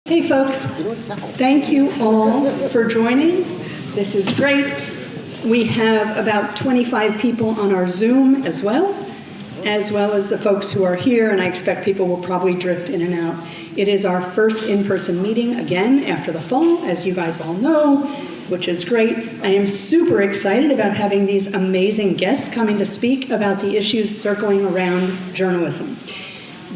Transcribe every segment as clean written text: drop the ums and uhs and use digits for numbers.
Hey folks, thank you all for joining. This is great. We have about 25 people on our Zoom as well as the folks who are here, and I expect people will probably drift in and out. It is our first in-person meeting again after the fall, as you guys all know, which is great. I am super excited about having these amazing guests coming to speak about the issues circling around journalism.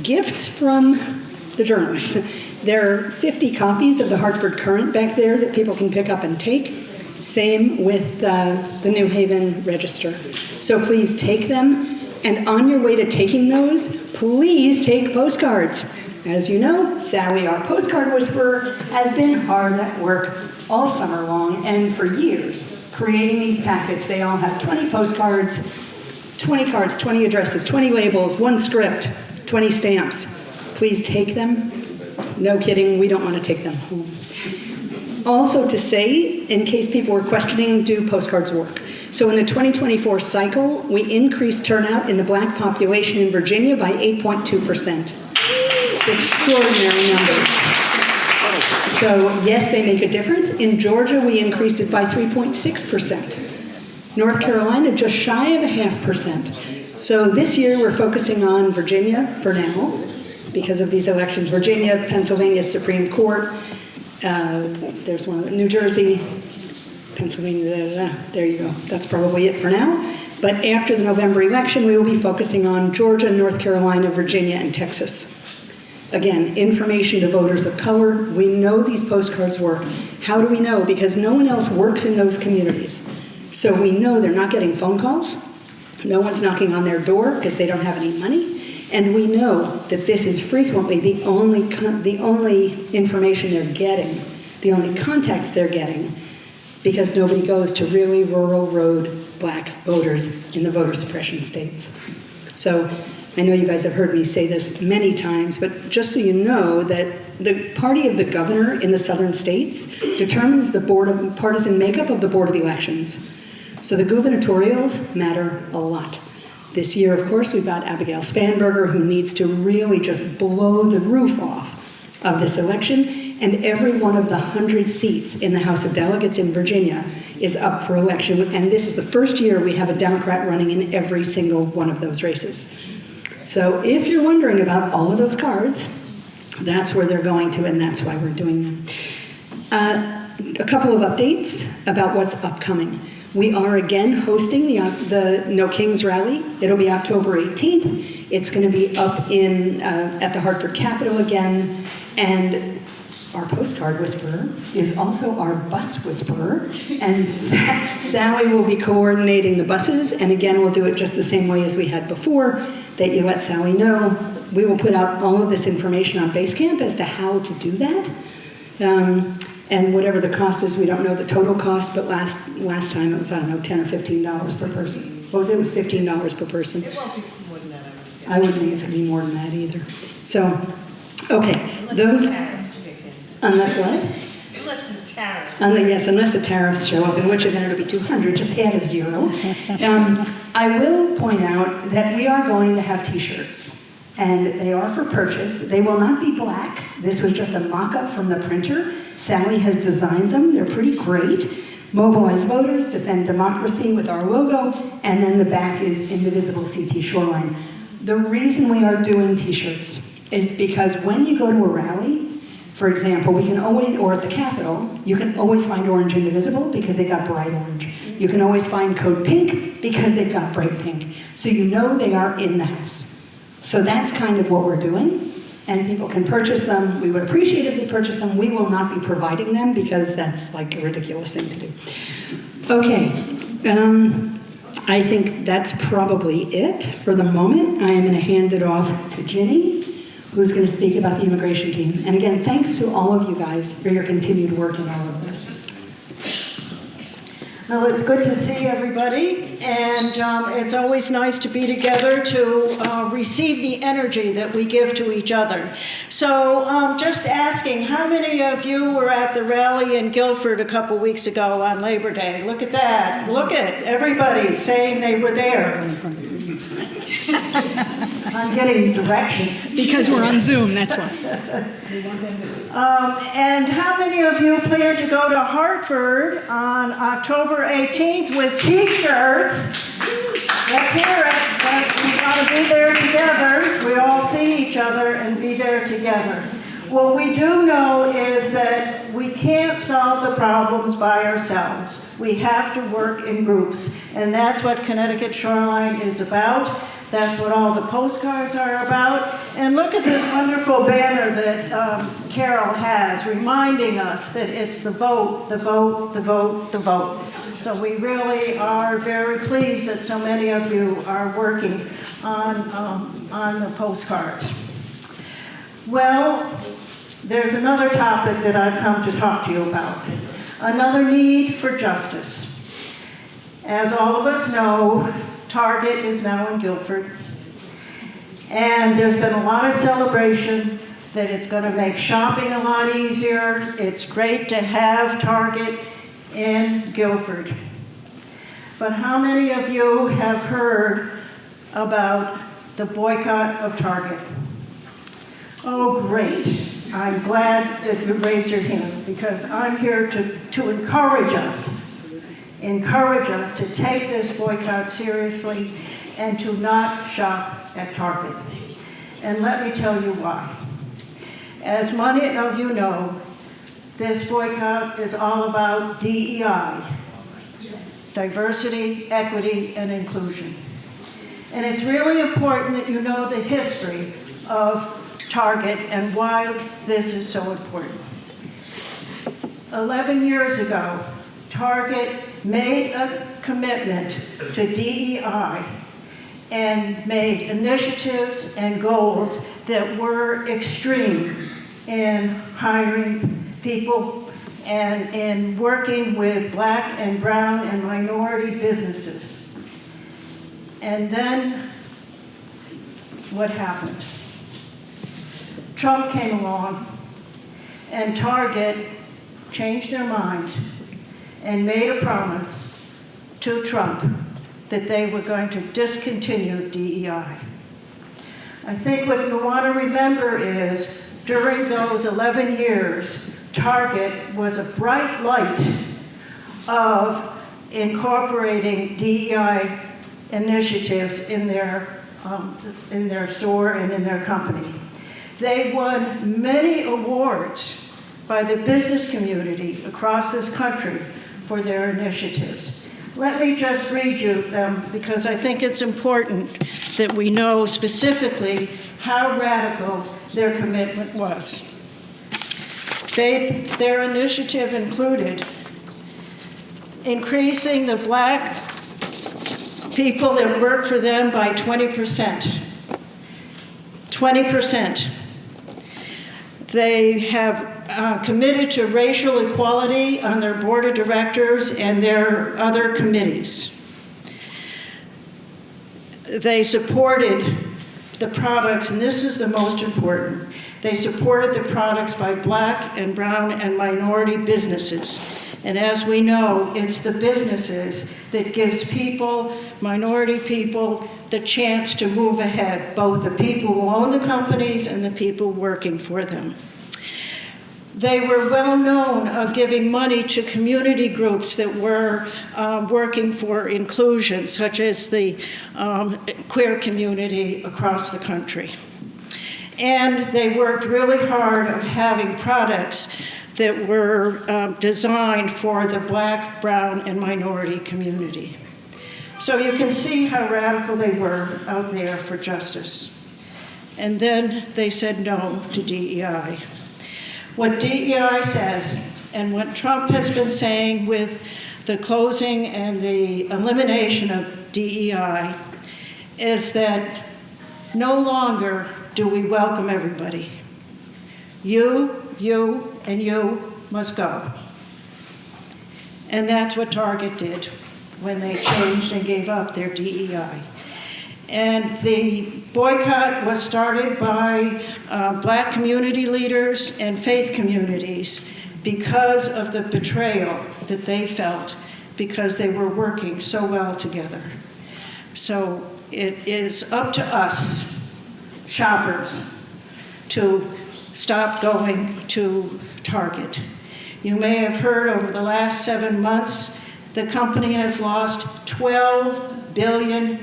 Gifts from the journalists. There are 50 copies of the Hartford Courant back there that people can pick up and take. Same with the New Haven Register. So please take them. And on your way to taking those, please take postcards. As you know, Sally, our postcard whisperer, has been hard at work all summer long and for years creating these packets. They all have 20 postcards, 20 cards, 20 addresses, 20 labels, 1 script, 20 stamps. Please take them. No kidding, we don't want to take them home. Also to say, in case people were questioning, do postcards work? So in the 2024 cycle, we increased turnout in the Black population in Virginia by 8.2%. Extraordinary numbers. So yes, they make a difference. In Georgia, we increased it by 3.6%. North Carolina, just shy of 0.5%. So this year, we're focusing on Virginia for now, because of these elections. Virginia, Pennsylvania Supreme Court, there's one, New Jersey, Pennsylvania, there you go. That's probably it for now. But after the November election, we will be focusing on Georgia, North Carolina, Virginia, and Texas. Again, information to voters of color. We know these postcards work. How do we know? Because no one else works in those communities. So we know they're not getting phone calls. No one's knocking on their door because they don't have any money. And we know that this is frequently the only information they're getting, the only contacts they're getting, because nobody goes to really rural road Black voters in the voter suppression states. So I know you guys have heard me say this many times, but just so you know that the party of the governor in the southern states determines the partisan makeup of the Board of Elections. So the gubernatorials matter a lot. This year, of course, we've got Abigail Spanberger, who needs to really just blow the roof off of this election. And every one of the 100 seats in the House of Delegates in Virginia is up for election. And this is the first year we have a Democrat running in every single one of those races. So if you're wondering about all of those cards, that's where they're going to, and that's why we're doing them. A couple of updates about what's upcoming. We are again hosting the No Kings Rally. It'll be October 18th. It's going to be up at the Hartford Capitol again. And our postcard whisperer is also our bus whisperer. And Sally will be coordinating the buses. And again, we'll do it just the same way as we had before, that you let Sally know. We will put out all of this information on Basecamp as to how to do that. And whatever the cost is, we don't know the total cost, but last time it was, I don't know, $10 or $15 per person. What was it? It was $15 per person. It won't be more than that, I wouldn't think it's going to be more than that either. So, okay. Unless the tariffs kick in. Unless what? Unless the tariffs. Yes, unless the tariffs show up, in which event it'll be 200, just add a 0. I will point out that we are going to have t-shirts. And they are for purchase. They will not be black. This was just a mock-up from the printer. Sally has designed them. They're pretty great. Mobilize voters, defend democracy with our logo, and then the back is Indivisible CT Shoreline. The reason we are doing t-shirts is because when you go to a rally, for example, we can always, or at the Capitol, you can always find Orange Indivisible because they got bright orange. You can always find Code Pink because they've got bright pink. So you know they are in the house. So that's kind of what we're doing, and people can purchase them. We would appreciate if they purchase them. We will not be providing them because that's like a ridiculous thing to do. Okay, I think that's probably it for the moment. I am going to hand it off to Ginny, who's going to speak about the immigration team. And again, thanks to all of you guys for your continued work in all of this. Well, it's good to see everybody, and it's always nice to be together to receive the energy that we give to each other. So just asking, how many of you were at the rally in Guilford a couple weeks ago on Labor Day? Look at that. Look at everybody saying they were there. I'm getting direction. Because we're on Zoom, that's why. And how many of you plan to go to Hartford on October 18th with T-shirts? Let's hear it. But we got to be there together. We all see each other and be there together. What we do know is that we can't solve the problems by ourselves. We have to work in groups. And that's what Connecticut Shoreline is about. That's what all the postcards are about. And look at this wonderful banner that Carol has, reminding us that it's the vote, the vote, the vote, the vote. So we really are very pleased that so many of you are working on the postcards. Well, there's another topic that I've come to talk to you about. Another need for justice. As all of us know, Target is now in Guilford. And there's been a lot of celebration that it's going to make shopping a lot easier. It's great to have Target in Guilford. But how many of you have heard about the boycott of Target? Oh, great. I'm glad that you raised your hand because I'm here to encourage us to take this boycott seriously and to not shop at Target. And let me tell you why. As many of you know, this boycott is all about DEI, diversity, equity, and inclusion. And it's really important that you know the history of Target and why this is so important. 11 years ago, Target made a commitment to DEI and made initiatives and goals that were extreme in hiring people and in working with Black and brown and minority businesses. And then what happened? Trump came along and Target changed their mind and made a promise to Trump that they were going to discontinue DEI. I think what you want to remember is during those 11 years, Target was a bright light of incorporating DEI initiatives in their store and in their company. They won many awards by the business community across this country for their initiatives. Let me just read you them because I think it's important that we know specifically how radical their commitment was. Their initiative included increasing the Black people that work for them by 20%. 20%. They have committed to racial equality on their board of directors and their other committees. They supported the products, and this is the most important, they supported the products by Black and brown and minority businesses. And as we know, it's the businesses that gives people, minority people, the chance to move ahead, both the people who own the companies and the people working for them. They were well known of giving money to community groups that were working for inclusion, such as the queer community across the country. And they worked really hard of having products that were designed for the Black, brown, and minority community. So you can see how radical they were out there for justice. And then they said no to DEI. What DEI says, and what Trump has been saying with the closing and the elimination of DEI, is that no longer do we welcome everybody. You, and you must go. And that's what Target did when they changed and gave up their DEI. And the boycott was started by Black community leaders and faith communities because of the betrayal that they felt because they were working so well together. So it is up to us shoppers to stop going to Target. You may have heard over the last 7 months, the company has lost $12 billion.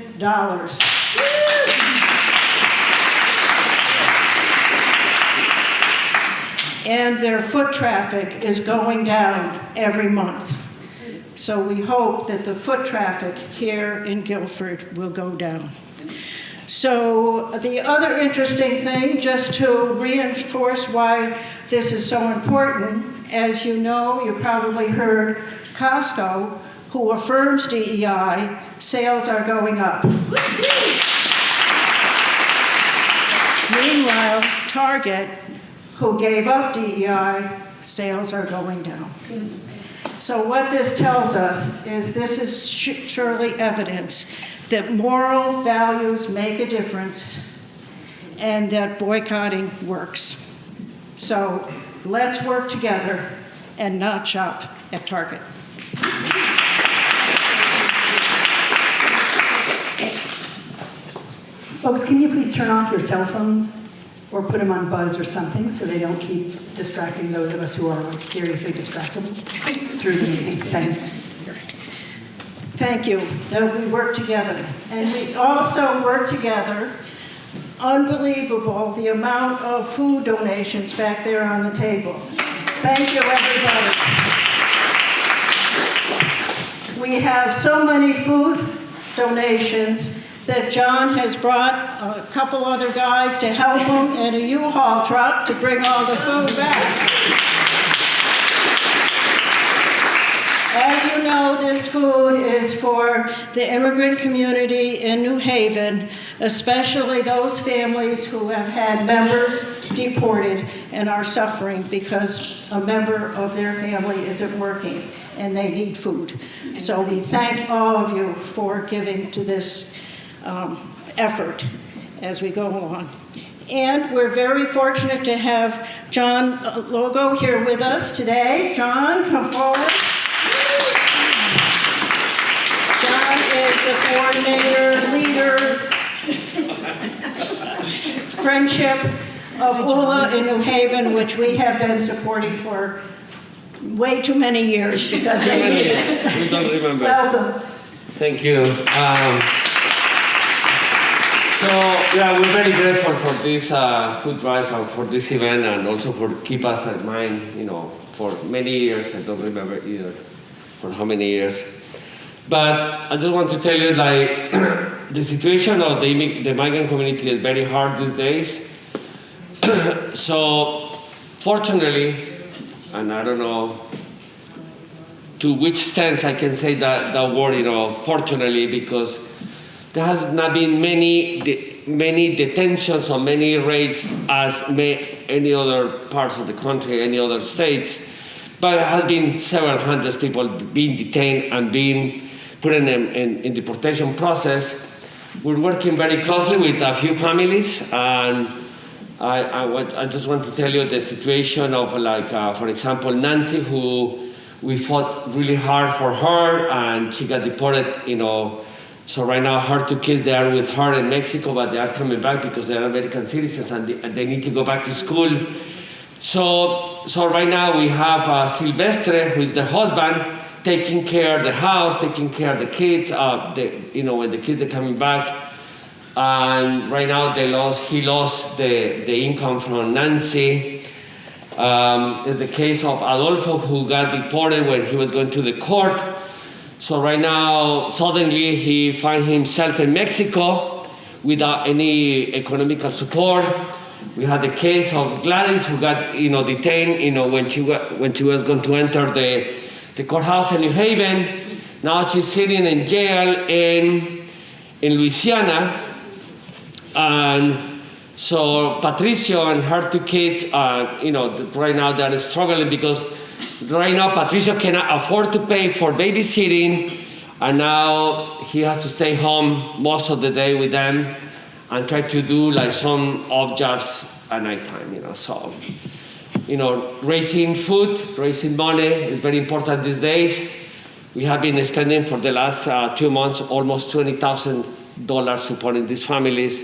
And their foot traffic is going down every month. So we hope that the foot traffic here in Guilford will go down. So the other interesting thing, just to reinforce why this is so important, as you know, you probably heard Costco, who affirms DEI, sales are going up. Meanwhile, Target, who gave up DEI, sales are going down. So what this tells us is this is surely evidence that moral values make a difference and that boycotting works. So let's work together and not shop at Target. Folks, can you please turn off your cell phones or put them on buzz or something so they don't keep distracting those of us who are like seriously distractible through the meeting? Thanks. Thank you, that we work together. And we also work together. Unbelievable, the amount of food donations back there on the table. Thank you, everybody. We have so many food donations that John has brought a couple other guys to help him in a U-Haul truck to bring all the food back. As you know, this food is for the immigrant community in New Haven, especially those families who have had members deported and are suffering because a member of their family isn't working and they need food. So we thank all of you for giving to this effort as we go along. And we're very fortunate to have John Logo here with us today. John, come forward. John is the coordinator, leader, friendship of ULA in New Haven, which we have been supporting for way too many years because they need it. We don't remember. Welcome. Thank you. So yeah, we're very grateful for this food drive and for this event, and also for keep us in mind, for many years. I don't remember either for how many years. But I just want to tell you, the situation of the migrant community is very hard these days. So fortunately, and I don't know to which stance I can say that word, fortunately, because there has not been many detentions or many raids as any other parts of the country, any other states, but there has been several hundred people being detained and being put in deportation process. We're working very closely with a few families, and I just want to tell you the situation of, for example, Nancy, who we fought really hard for her, and she got deported, So right now, her two kids, they are with her in Mexico, but they are coming back because they are American citizens and they need to go back to school. So right now we have Silvestre, who is the husband, taking care of the house, taking care of the kids. When the kids are coming back, and right now he lost the income from Nancy. It's the case of Adolfo, who got deported when he was going to the court. So right now, suddenly he finds himself in Mexico without any economical support. We had the case of Gladys, who got detained when she was going to enter the courthouse in New Haven. Now she's sitting in jail in Louisiana. And so Patricio and her two kids, right now they're struggling because right now Patricio cannot afford to pay for babysitting, and now he has to stay home most of the day with them and try to do some odd jobs at nighttime, So, raising food, raising money is very important these days. We have been spending for the last 2 months almost $20,000 supporting these families.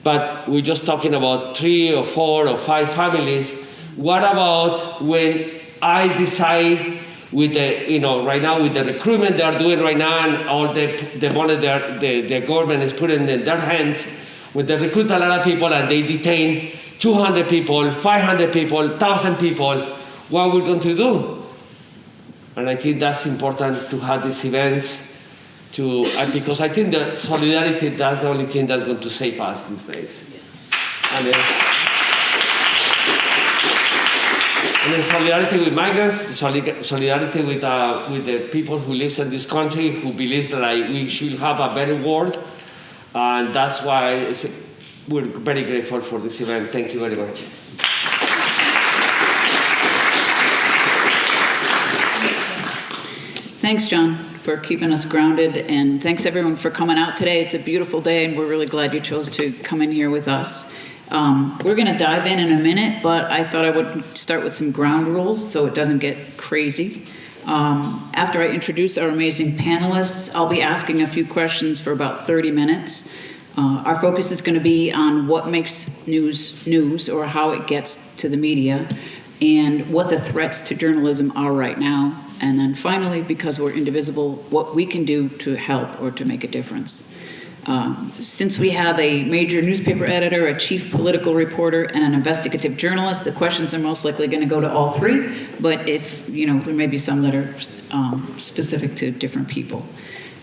but we're just talking about 3 or 4 or 5 families. What about when I decide with the, right now with the recruitment they are doing right now and all the money the government is putting in their hands, when they recruit a lot of people and they detain 200 people, 500 people, 1,000 people, what are we going to do? And I think that's important to have these events because I think that solidarity, that's the only thing that's going to save us these days. Yes. And then solidarity with migrants, solidarity with the people who live in this country, who believes that we should have a better world. And that's why we're very grateful for this event. Thank you very much. Thanks, John, for keeping us grounded, and thanks everyone for coming out today. It's a beautiful day, and we're really glad you chose to come in here with us. We're going to dive in a minute, but I thought I would start with some ground rules so it doesn't get crazy. After I introduce our amazing panelists, I'll be asking a few questions for about 30 minutes. Our focus is going to be on what makes news or how it gets to the media, and what the threats to journalism are right now. And then finally, because we're indivisible, what we can do to help or to make a difference. Since we have a major newspaper editor, a chief political reporter, and an investigative journalist, the questions are most likely going to go to all three, but if, there may be some that are specific to different people.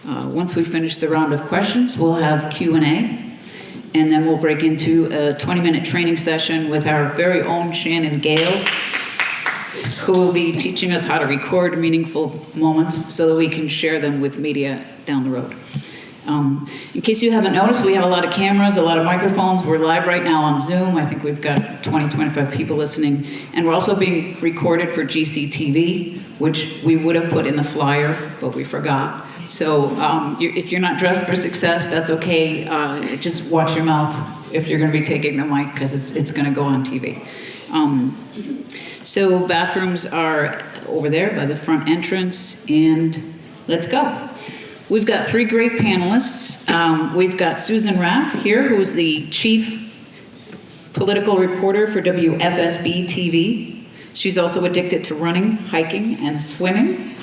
Once we finish the round of questions, we'll have Q&A, and then we'll break into a 20-minute training session with our very own Shannon Gale, who will be teaching us how to record meaningful moments so that we can share them with media down the road. In case you haven't noticed, we have a lot of cameras, a lot of microphones. We're live right now on Zoom. I think we've got 20, 25 people listening. And we're also being recorded for GCTV, which we would have put in the flyer, but we forgot. So if you're not dressed for success, that's okay. Just watch your mouth if you're going to be taking the mic, because it's going to go on TV. So bathrooms are over there by the front entrance, and let's go. We've got 3 great panelists. We've got Susan Raff here, who is the chief political reporter for WFSB TV. She's also addicted to running, hiking, and swimming.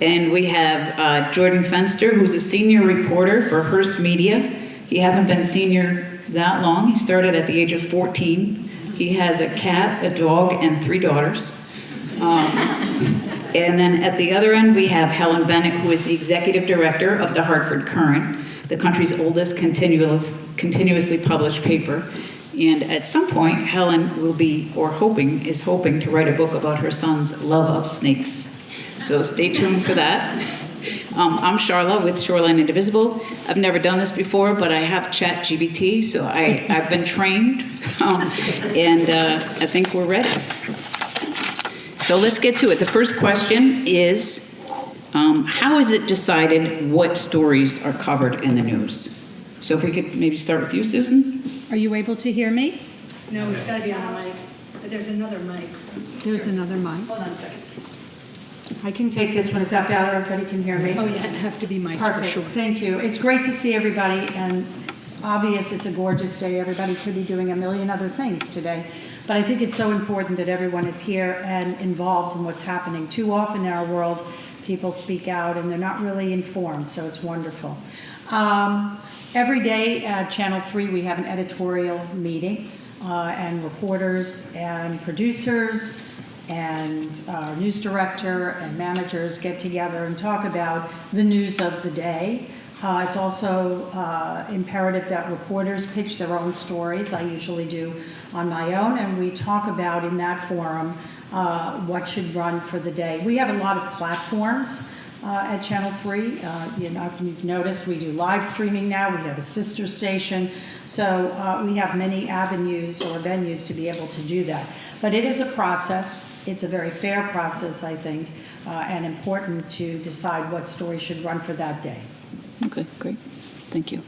And we have Jordan Fenster, who's a senior reporter for Hearst Media. He hasn't been senior that long. He started at the age of 14. He has a cat, a dog, and 3 daughters. And then at the other end, we have Helen Bennett, who is the executive director of the Hartford Courant, the country's oldest continuously published paper. And at some point, Helen will be, is hoping to write a book about her son's love of snakes. So stay tuned for that. I'm Charla with Shoreline Indivisible. I've never done this before, but I have ChatGPT, so I've been trained, and I think we're ready. So let's get to it. The first question is, how is it decided what stories are covered in the news? So if we could maybe start with you, Susan. Are you able to hear me? No, it's got to be on the mic. But there's another mic. There's another mic. Hold on a second. I can take this one. Is that better? Everybody can hear me? Oh, yeah, it'd have to be mic'd for Perfect. sure. Thank you. It's great to see everybody, and it's obvious it's a gorgeous day. Everybody could be doing a million other things today. But I think it's so important that everyone is here and involved in what's happening. Too often in our world, people speak out and they're not really informed, so it's wonderful. Every day at Channel 3, we have an editorial meeting, and reporters and producers and our news director and managers get together and talk about the news of the day. It's also imperative that reporters pitch their own stories. I usually do on my own, and we talk about in that forum what should run for the day. We have a lot of platforms at Channel 3. If you've noticed, we do live streaming now. We have a sister station. So we have many avenues or venues to be able to do that. But it is a process. It's a very fair process, I think, and important to decide what story should run for that day. Okay, great. Thank you.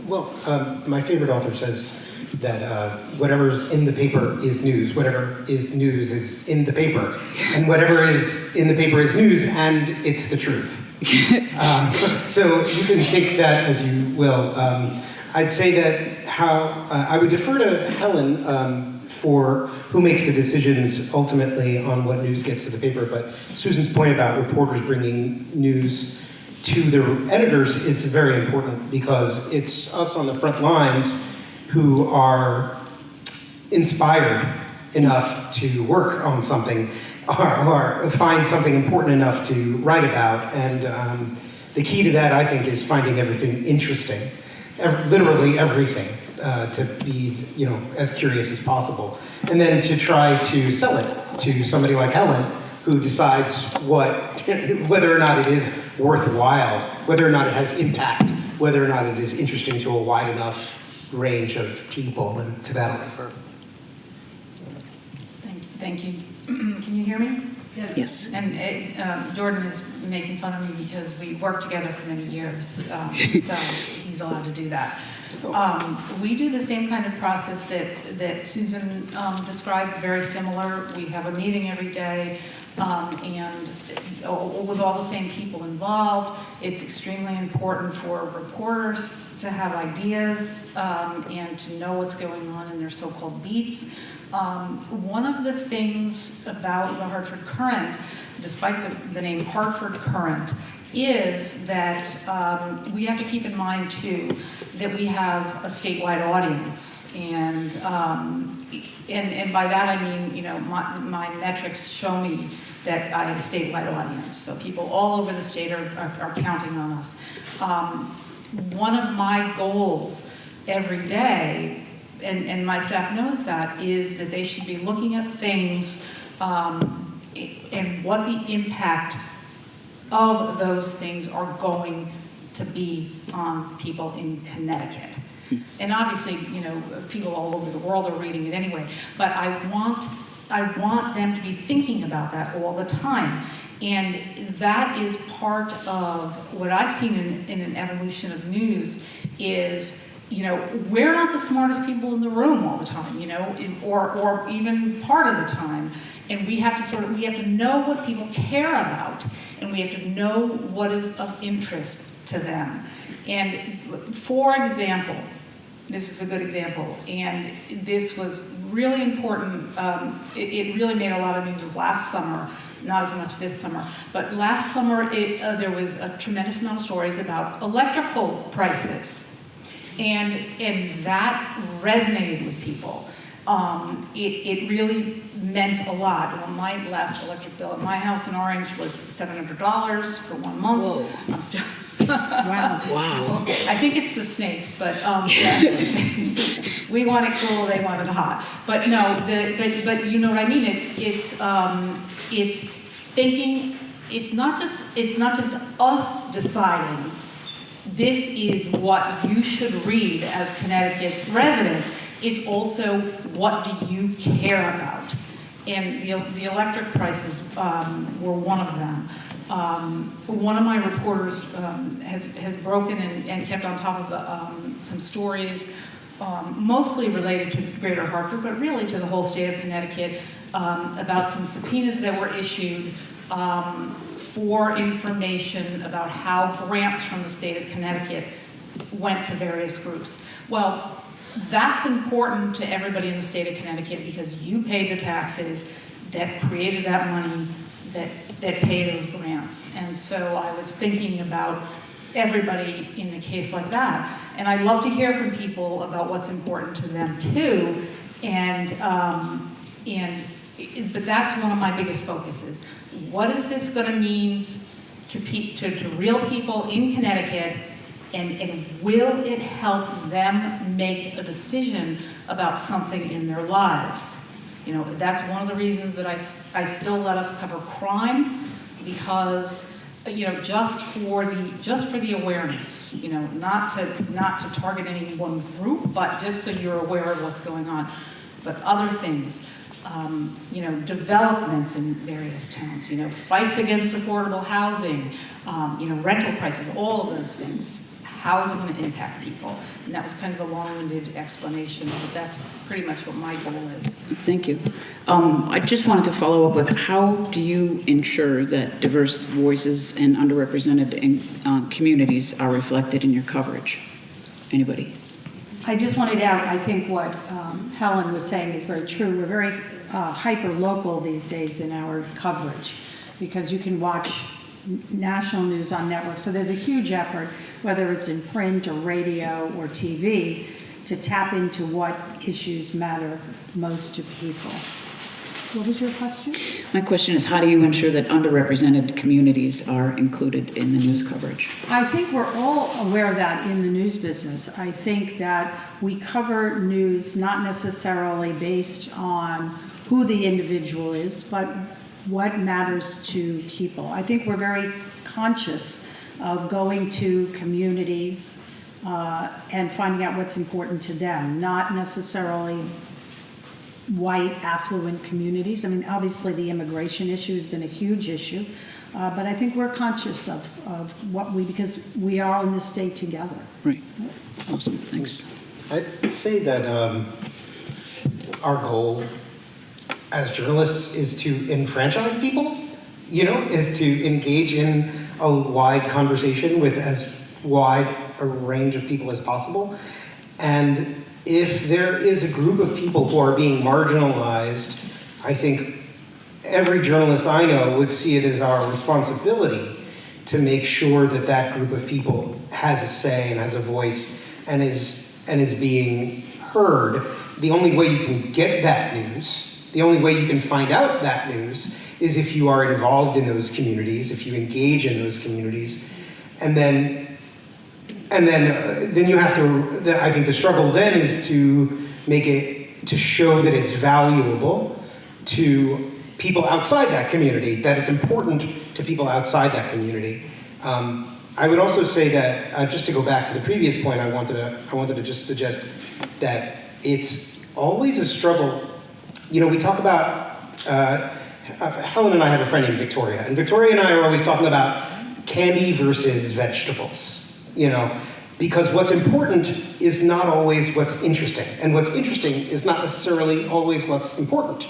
Well, my favorite author says that whatever's in the paper is news. Whatever is news is in the paper. And whatever is in the paper is news, and it's the truth. So you can take that as you will. I'd say that how I would defer to Helen for who makes the decisions ultimately on what news gets to the paper. But Susan's point about reporters bringing news to their editors is very important, because it's us on the front lines who are inspired enough to work on something, or find something important enough to write about. And the key to that, I think, is finding everything interesting, literally everything, to be, as curious as possible, and then to try to sell it to somebody like Helen, who decides whether or not it is worthwhile, whether or not it has impact, whether or not it is interesting to a wide enough range of people, and to that I'll defer. Thank you. Can you hear me? Yes. And Jordan is making fun of me because we worked together for many years, so he's allowed to do that. We do the same kind of process that Susan described, very similar. We have a meeting every day, and with all the same people involved. It's extremely important for reporters to have ideas and to know what's going on in their so-called beats. One of the things about the Hartford Courant, despite the name Hartford Courant, is that we have to keep in mind too that we have a statewide audience, and by that I mean, my metrics show me that I have a statewide audience. So people all over the state are counting on us. One of my goals every day, and my staff knows that, is that they should be looking at things and what the impact of those things are going to be on people in Connecticut. And obviously, people all over the world are reading it anyway, but I want them to be thinking about that all the time. And that is part of what I've seen in an evolution of news is, we're not the smartest people in the room all the time, or even part of the time. And we have to know what people care about, and we have to know what is of interest to them. And for example, this is a good example, and this was really important. It really made a lot of news last summer, not as much this summer, but last summer there was a tremendous amount of stories about electrical prices. And that resonated with people. It really meant a lot. Well, my last electric bill at my house in Orange was $700 for 1 month. Whoa. I'm still. Wow. Wow. I think it's the snakes, but we want it cool, they want it hot. But no, but you know what I mean. It's thinking. It's not just us deciding this is what you should read as Connecticut residents. It's also what do you care about, and the electric prices were one of them. One of my reporters has broken and kept on top of some stories, mostly related to Greater Hartford, but really to the whole state of Connecticut, about some subpoenas that were issued for information about how grants from the state of Connecticut went to various groups. Well, that's important to everybody in the state of Connecticut because you paid the taxes that created that money that pay those grants. And so I was thinking about everybody in a case like that. And I'd love to hear from people about what's important to them too. But that's one of my biggest focuses. What is this going to mean to real people in Connecticut, and will it help them make a decision about something in their lives? That's one of the reasons that I still let us cover crime, because just for the awareness, not to target any one group, but just so you're aware of what's going on. But other things, developments in various towns, fights against affordable housing, rental prices, all of those things. How is it going to impact people? And that was kind of a long-winded explanation, but that's pretty much what my goal is. Thank you. I just wanted to follow up with, how do you ensure that diverse voices and underrepresented communities are reflected in your coverage? Anybody? I just wanted to add, I think what Helen was saying is very true. We're very hyper-local these days in our coverage because you can watch national news on networks. So there's a huge effort, whether it's in print or radio or TV, to tap into what issues matter most to people. What was your question? My question is, how do you ensure that underrepresented communities are included in the news coverage? I think we're all aware of that in the news business. I think that we cover news not necessarily based on who the individual is, but what matters to people. I think we're very conscious of going to communities and finding out what's important to them, not necessarily white, affluent communities. I mean, obviously the immigration issue has been a huge issue, but I think we're conscious of what because we are in this state together. Right. Awesome. Thanks. I'd say that our goal as journalists is to enfranchise people, is to engage in a wide conversation with as wide a range of people as possible. And if there is a group of people who are being marginalized, I think every journalist I know would see it as our responsibility to make sure that that group of people has a say and has a voice and is being heard. The only way you can get that news, the only way you can find out that news is if you are involved in those communities, if you engage in those communities, and then you have to, I think the struggle then is to make it, to show that it's valuable to people outside that community, that it's important to people outside that community. I would also say that, just to go back to the previous point, I wanted to just suggest that it's always a struggle. We talk about, Helen and I have a friend named Victoria, and Victoria and I are always talking about candy versus vegetables. Because what's important is not always what's interesting, and what's interesting is not necessarily always what's important.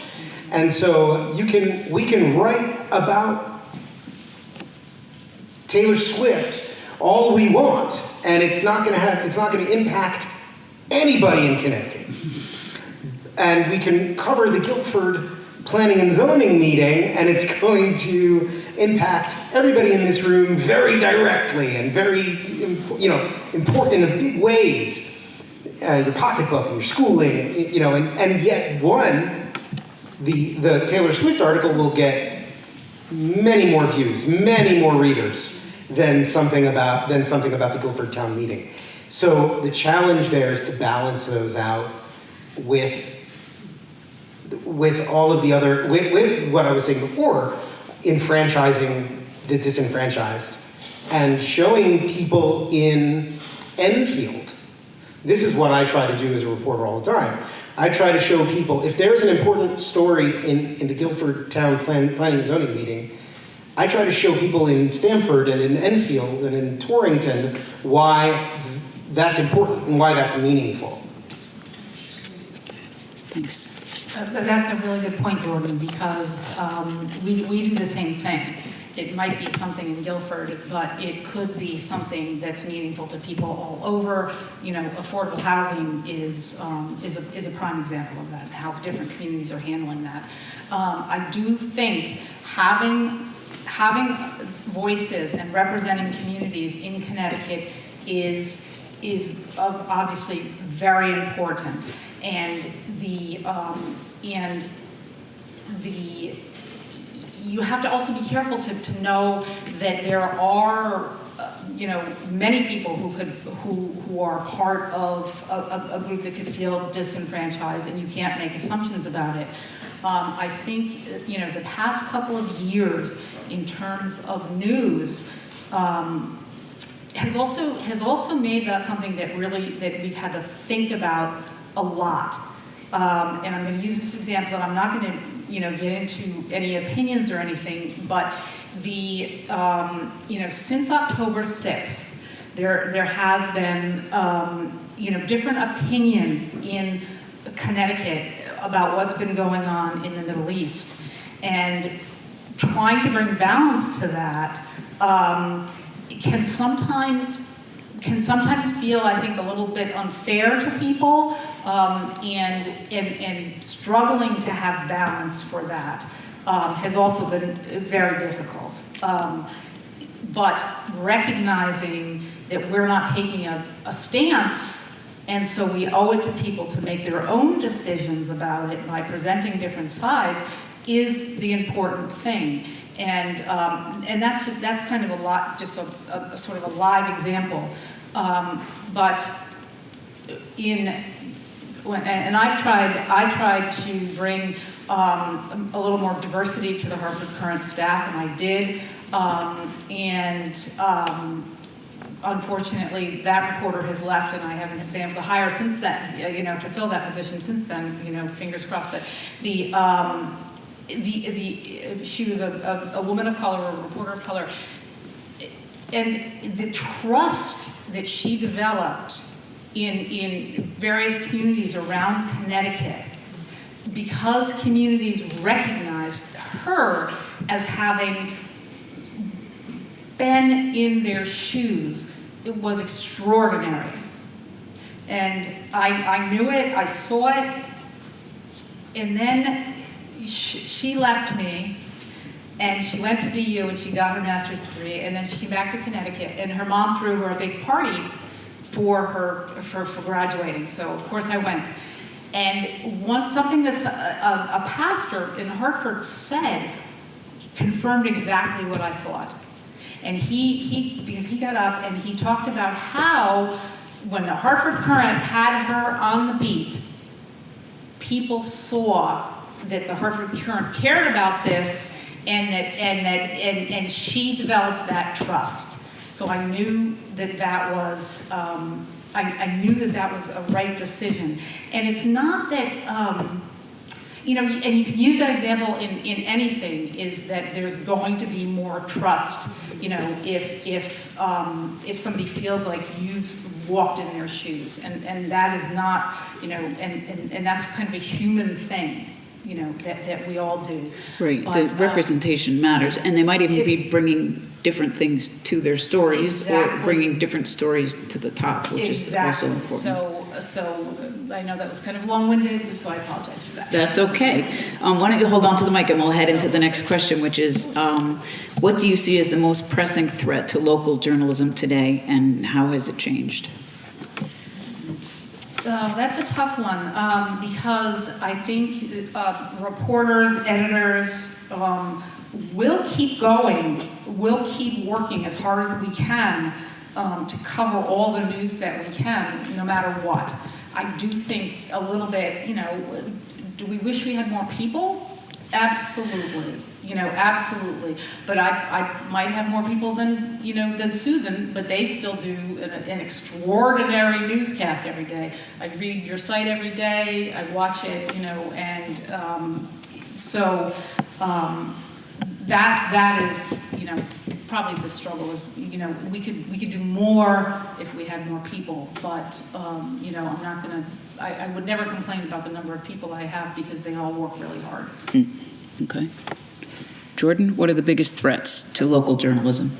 And so we can write about Taylor Swift all we want, and it's not going to impact anybody in Connecticut. And we can cover the Guilford Planning and Zoning meeting, and it's going to impact everybody in this room very directly and very, important in big ways. Your pocketbook and your schooling, and yet the Taylor Swift article will get many more views, many more readers than something about the Guilford Town Meeting. So the challenge there is to balance those out with all of the other, with what I was saying before, enfranchising the disenfranchised and showing people in Enfield. This is what I try to do as a reporter all the time. I try to show people, if there's an important story in the Guilford Town Planning and Zoning meeting, I try to show people in Stamford and in Enfield and in Torrington why that's important and why that's meaningful. Thanks. But that's a really good point, Jordan, because we do the same thing. It might be something in Guilford, but it could be something that's meaningful to people all over. Affordable housing is a prime example of that, how different communities are handling that. I do think having voices and representing communities in Connecticut is obviously very important. And you have to also be careful to know that there are many people who are part of a group that could feel disenfranchised, and you can't make assumptions about it. I think the past couple of years in terms of news has also made that something that we've had to think about a lot. And I'm going to use this example, and I'm not going to get into any opinions or anything, but since October 6th, there has been different opinions in Connecticut about what's been going on in the Middle East, and trying to bring balance to that can sometimes can sometimes feel, I think, a little bit unfair to people, and struggling to have balance for that has also been very difficult. But recognizing that we're not taking a stance, and so we owe it to people to make their own decisions about it by presenting different sides, is the important thing. And that's kind of a lot, just a sort of a live example. But I tried to bring a little more diversity to the Hartford Courant staff, and I did. Unfortunately, that reporter has left, and I haven't been able to hire since then, to fill that position since then, fingers crossed. But she was a woman of color, a reporter of color, and the trust that she developed in various communities around Connecticut, because communities recognized her as having been in their shoes, it was extraordinary. And I knew it, I saw it, and then she left me, and she went to BU and she got her master's degree, and then she came back to Connecticut, and her mom threw her a big party for graduating, so of course I went. And something that a pastor in Hartford said confirmed exactly what I thought. And because he got up and he talked about how when the Hartford Courant had her on the beat, people saw that the Hartford Courant cared about this, and she developed that trust. So I knew that was I knew that was a right decision. And it's not that and you can use that example in anything, is that there's going to be more trust, if somebody feels like you've walked in their shoes, and that is not, and that's kind of a human thing, that we all do. Right, But, the representation matters, and they might even be bringing different things to their stories, or Exactly. bringing different stories to the top, which is also important. So I know that was kind of long-winded, so I apologize for that. That's okay. Why don't you hold on to the mic and we'll head into the next question, which is, what do you see as the most pressing threat to local journalism today, and how has it changed? That's a tough one, because I think reporters, editors will keep going, will keep working as hard as we can to cover all the news that we can, no matter what. I do think a little bit, do we wish we had more people? Absolutely, absolutely. But I might have more people than Susan, but they still do an extraordinary newscast every day. I read your site every day, I watch it, and so that is, probably the struggle is, we could do more if we had more people, but, I'm not gonna, I would never complain about the number of people I have, because they all work really hard. Okay. Jordan, what are the biggest threats to local journalism?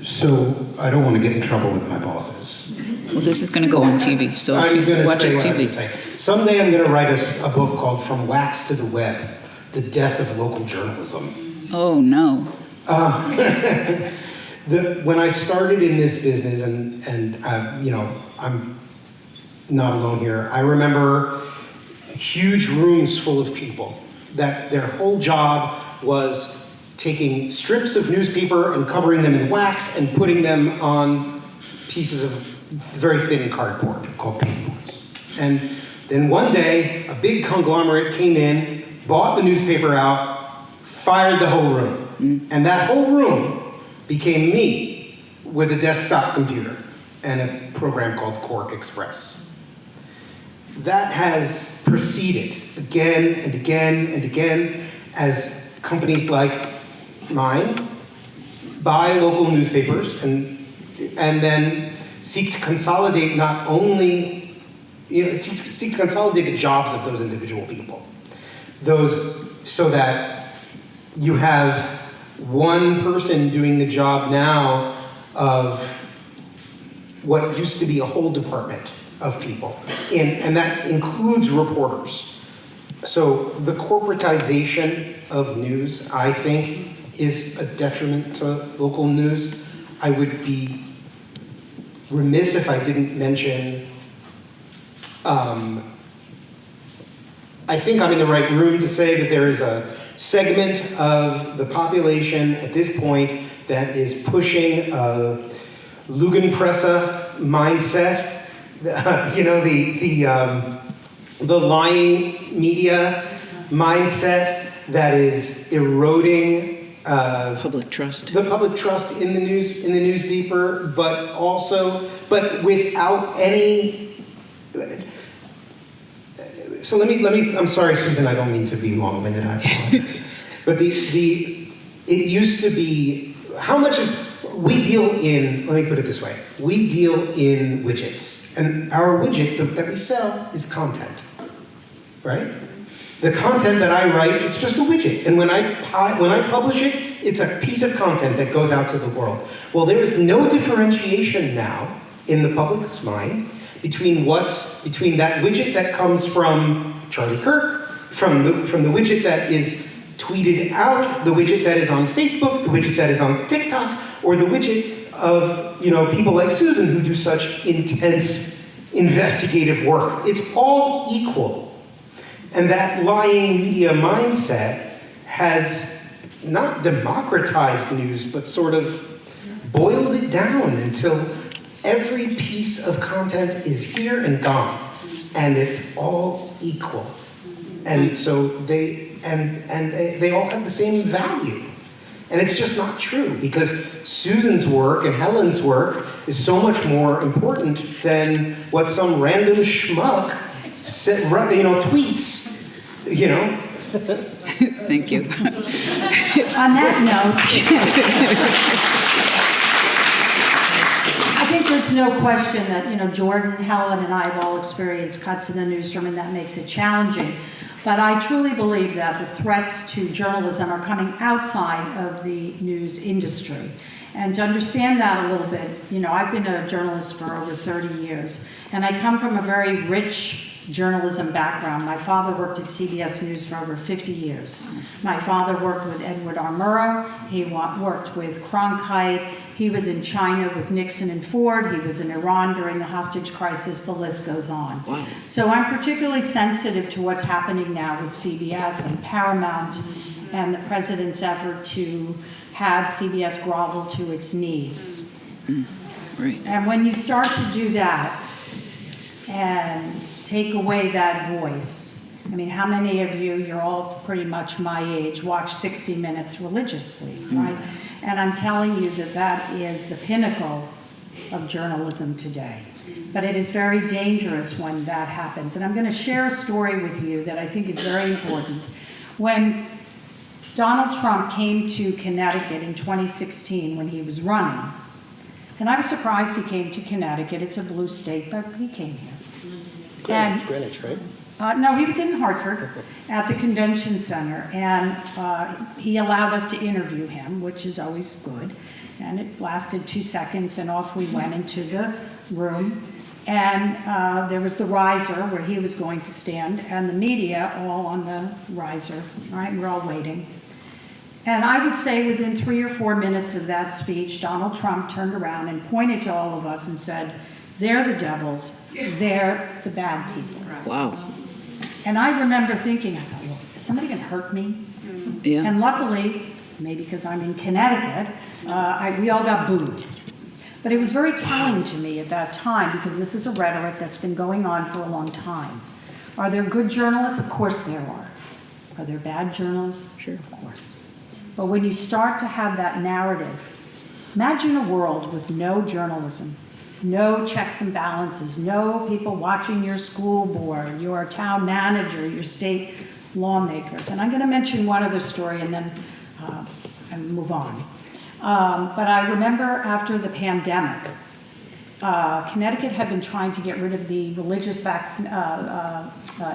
So I don't want to get in trouble with my bosses. Well, this is going to go on TV, so I'm she gonna watches say what I'm TV. gonna say. Someday I'm going to write a book called From Wax to the Web, The Death of Local Journalism. Oh, no. When I started in this business, and I'm not alone here, I remember huge rooms full of people that their whole job was taking strips of newspaper and covering them in wax and putting them on pieces of very thin cardboard called pasteboards. And then one day, a big conglomerate came in, bought the newspaper out, fired the whole room. And that whole room became me with a desktop computer and a program called Quark Express. That has proceeded again and again and again as companies like mine buy local newspapers and then seek to consolidate not only, seek to consolidate the jobs of those individual people. So that you have one person doing the job now of what used to be a whole department of people, and that includes reporters. So the corporatization of news, I think, is a detriment to local news. I would be remiss if I didn't mention, I think I'm in the right room to say that there is a segment of the population at this point that is pushing a Lügenpresse mindset, the lying media mindset that is eroding Public trust. the public trust in the newspaper, but without any. So let me. I'm sorry, Susan. I don't mean to be long-winded. I apologize. But it used to be, how much is, we deal in, let me put it this way, we deal in widgets, and our widget that we sell is content, right? The content that I write, it's just a widget, and when I publish it, it's a piece of content that goes out to the world. Well, there is no differentiation now in the public's mind between that widget that comes from Charlie Kirk, from the widget that is tweeted out, the widget that is on Facebook, the widget that is on TikTok, or the widget of people like Susan who do such intense investigative work. It's all equal. And that lying media mindset has not democratized news, but sort of boiled it down until every piece of content is here and gone, and it's all equal. And so they all have the same value. And it's just not true, because Susan's work and Helen's work is so much more important than what some random schmuck tweets, Thank you. On that note, I think there's no question that, Jordan, Helen, and I have all experienced cuts in the newsroom, and that makes it challenging. But I truly believe that the threats to journalism are coming outside of the news industry. And to understand that a little bit, I've been a journalist for over 30 years, and I come from a very rich journalism background. My father worked at CBS News for over 50 years. My father worked with Edward R. Murrow. He worked with Cronkite. He was in China with Nixon and Ford. He was in Iran during the hostage crisis. The list goes on. Wow. So I'm particularly sensitive to what's happening now with CBS and Paramount and the president's effort to have CBS grovel to its knees. Right. And when you start to do that and take away that voice, how many of you're all pretty much my age, watch 60 Minutes religiously, right? And I'm telling you that is the pinnacle of journalism today. But it is very dangerous when that happens. And I'm going to share a story with you that I think is very important. When Donald Trump came to Connecticut in 2016 when he was running, and I was surprised he came to Connecticut. It's a blue state, but he came here. Greenwich, right? No, he was in Hartford at the convention center, and he allowed us to interview him, which is always good. And it lasted 2 seconds, and off we went into the room. And there was the riser where he was going to stand, and the media all on the riser, right? We're all waiting. And I would say within 3 or 4 minutes of that speech, Donald Trump turned around and pointed to all of us and said, "They're the devils, they're the bad people." Wow. And I remember thinking, I thought, well, is somebody going to hurt me? Yeah. And luckily, maybe because I'm in Connecticut, we all got booed. But it was very telling to me at that time, because this is a rhetoric that's been going on for a long time. Are there good journalists? Of course there are. Are there bad journalists? Sure, of course. But when you start to have that narrative, imagine a world with no journalism, no checks and balances, no people watching your school board, your town manager, your state lawmakers. And I'm going to mention one other story and then move on. But I remember after the pandemic, Connecticut had been trying to get rid of the religious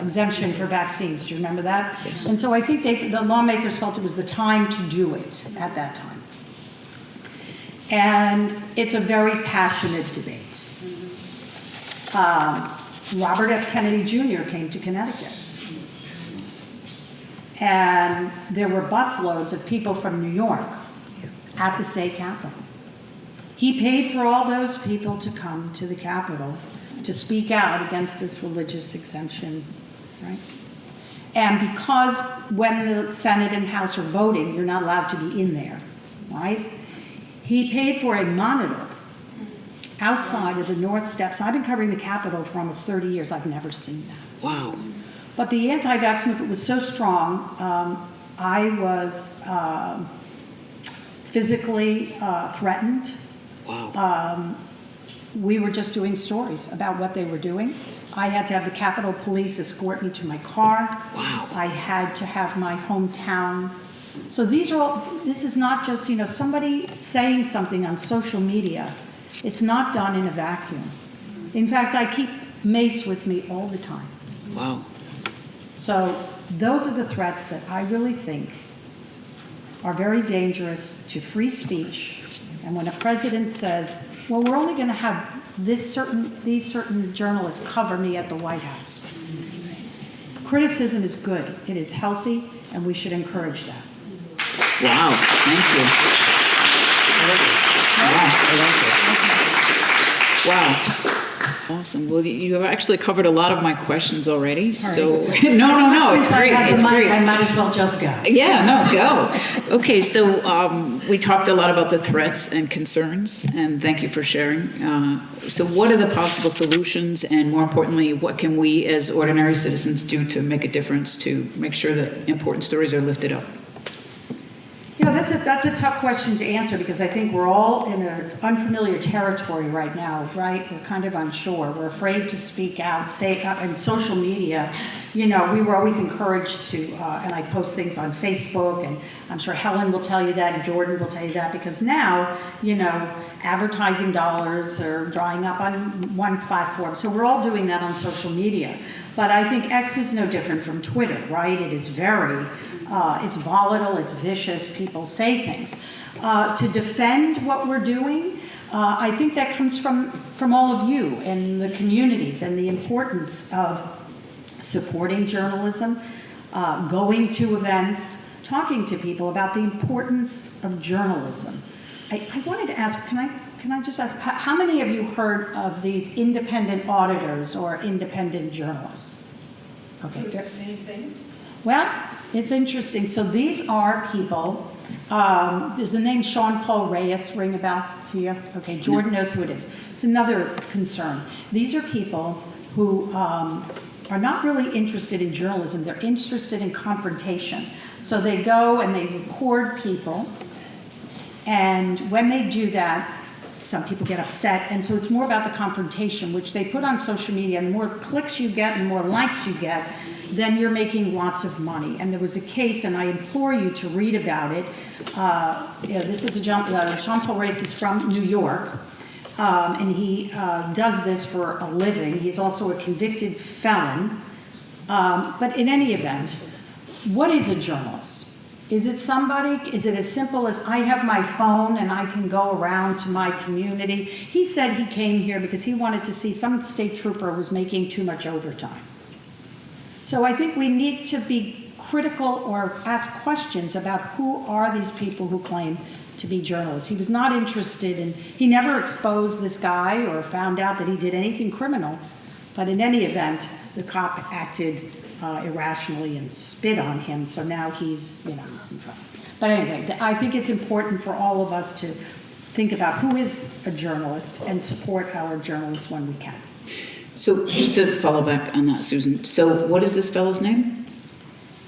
exemption for vaccines. Do you remember that? Yes. And so I think the lawmakers felt it was the time to do it at that time. And it's a very passionate debate. Robert F. Kennedy Jr. came to Connecticut. And there were busloads of people from New York at the state capitol. He paid for all those people to come to the Capitol to speak out against this religious exemption, right? And because when the Senate and House are voting, you're not allowed to be in there, right? He paid for a monitor outside of the North Steps. I've been covering the Capitol for almost 30 years. I've never seen that. Wow. But the anti-vax movement was so strong, I was physically threatened. Wow. We were just doing stories about what they were doing. I had to have the Capitol Police escort me to my car. Wow. I had to have my hometown. So these are all, this is not just, somebody saying something on social media. It's not done in a vacuum. In fact, I keep mace with me all the time. Wow. So those are the threats that I really think are very dangerous to free speech. And when a president says, well, we're only going to have these certain journalists cover me at the White House. Criticism is good. It is healthy, and we should encourage that. Wow. Thank you. Wow. Awesome. Well, you have actually covered a lot of my questions already. So no, it's Since I great. have the It's mic, great. I might as well just go. Yeah, no, go. Okay, so we talked a lot about the threats and concerns, and thank you for sharing. So what are the possible solutions, and more importantly, what can we as ordinary citizens do to make a difference to make sure that important stories are lifted up? That's a tough question to answer because I think we're all in an unfamiliar territory right now, right? We're kind of unsure. We're afraid to speak out, stay out in social media. We were always encouraged to, and I post things on Facebook, and I'm sure Helen will tell you that, and Jordan will tell you that, because now, advertising dollars are drying up on one platform. So we're all doing that on social media. But I think X is no different from Twitter, right? It is very, it's volatile, it's vicious, people say things. To defend what we're doing, I think that comes from all of you and the communities and the importance of supporting journalism, going to events, talking to people about the importance of journalism. I wanted to ask, can I just ask, how many of you heard of these independent auditors or independent journalists? Okay. It's the same thing? Well, it's interesting. So these are people, does the name Sean Paul Reyes ring a bell to you? Okay, Jordan knows who it is. It's another concern. These are people who are not really interested in journalism. They're interested in confrontation. So they go and they record people. And when they do that, some people get upset. And so it's more about the confrontation, which they put on social media. And the more clicks you get and the more likes you get, then you're making lots of money. And there was a case, and I implore you to read about it. This is Sean Paul Reyes is from New York. And he does this for a living. He's also a convicted felon. But in any event, what is a journalist? Is it as simple as I have my phone and I can go around to my community? He said he came here because he wanted to see some state trooper was making too much overtime. So I think we need to be critical or ask questions about who are these people who claim to be journalists. He was not interested in, he never exposed this guy or found out that he did anything criminal. But in any event, the cop acted irrationally and spit on him, so now he's in trouble. But anyway, I think it's important for all of us to think about who is a journalist and support our journalists when we can. So just to follow back on that, Susan, so what is this fellow's name?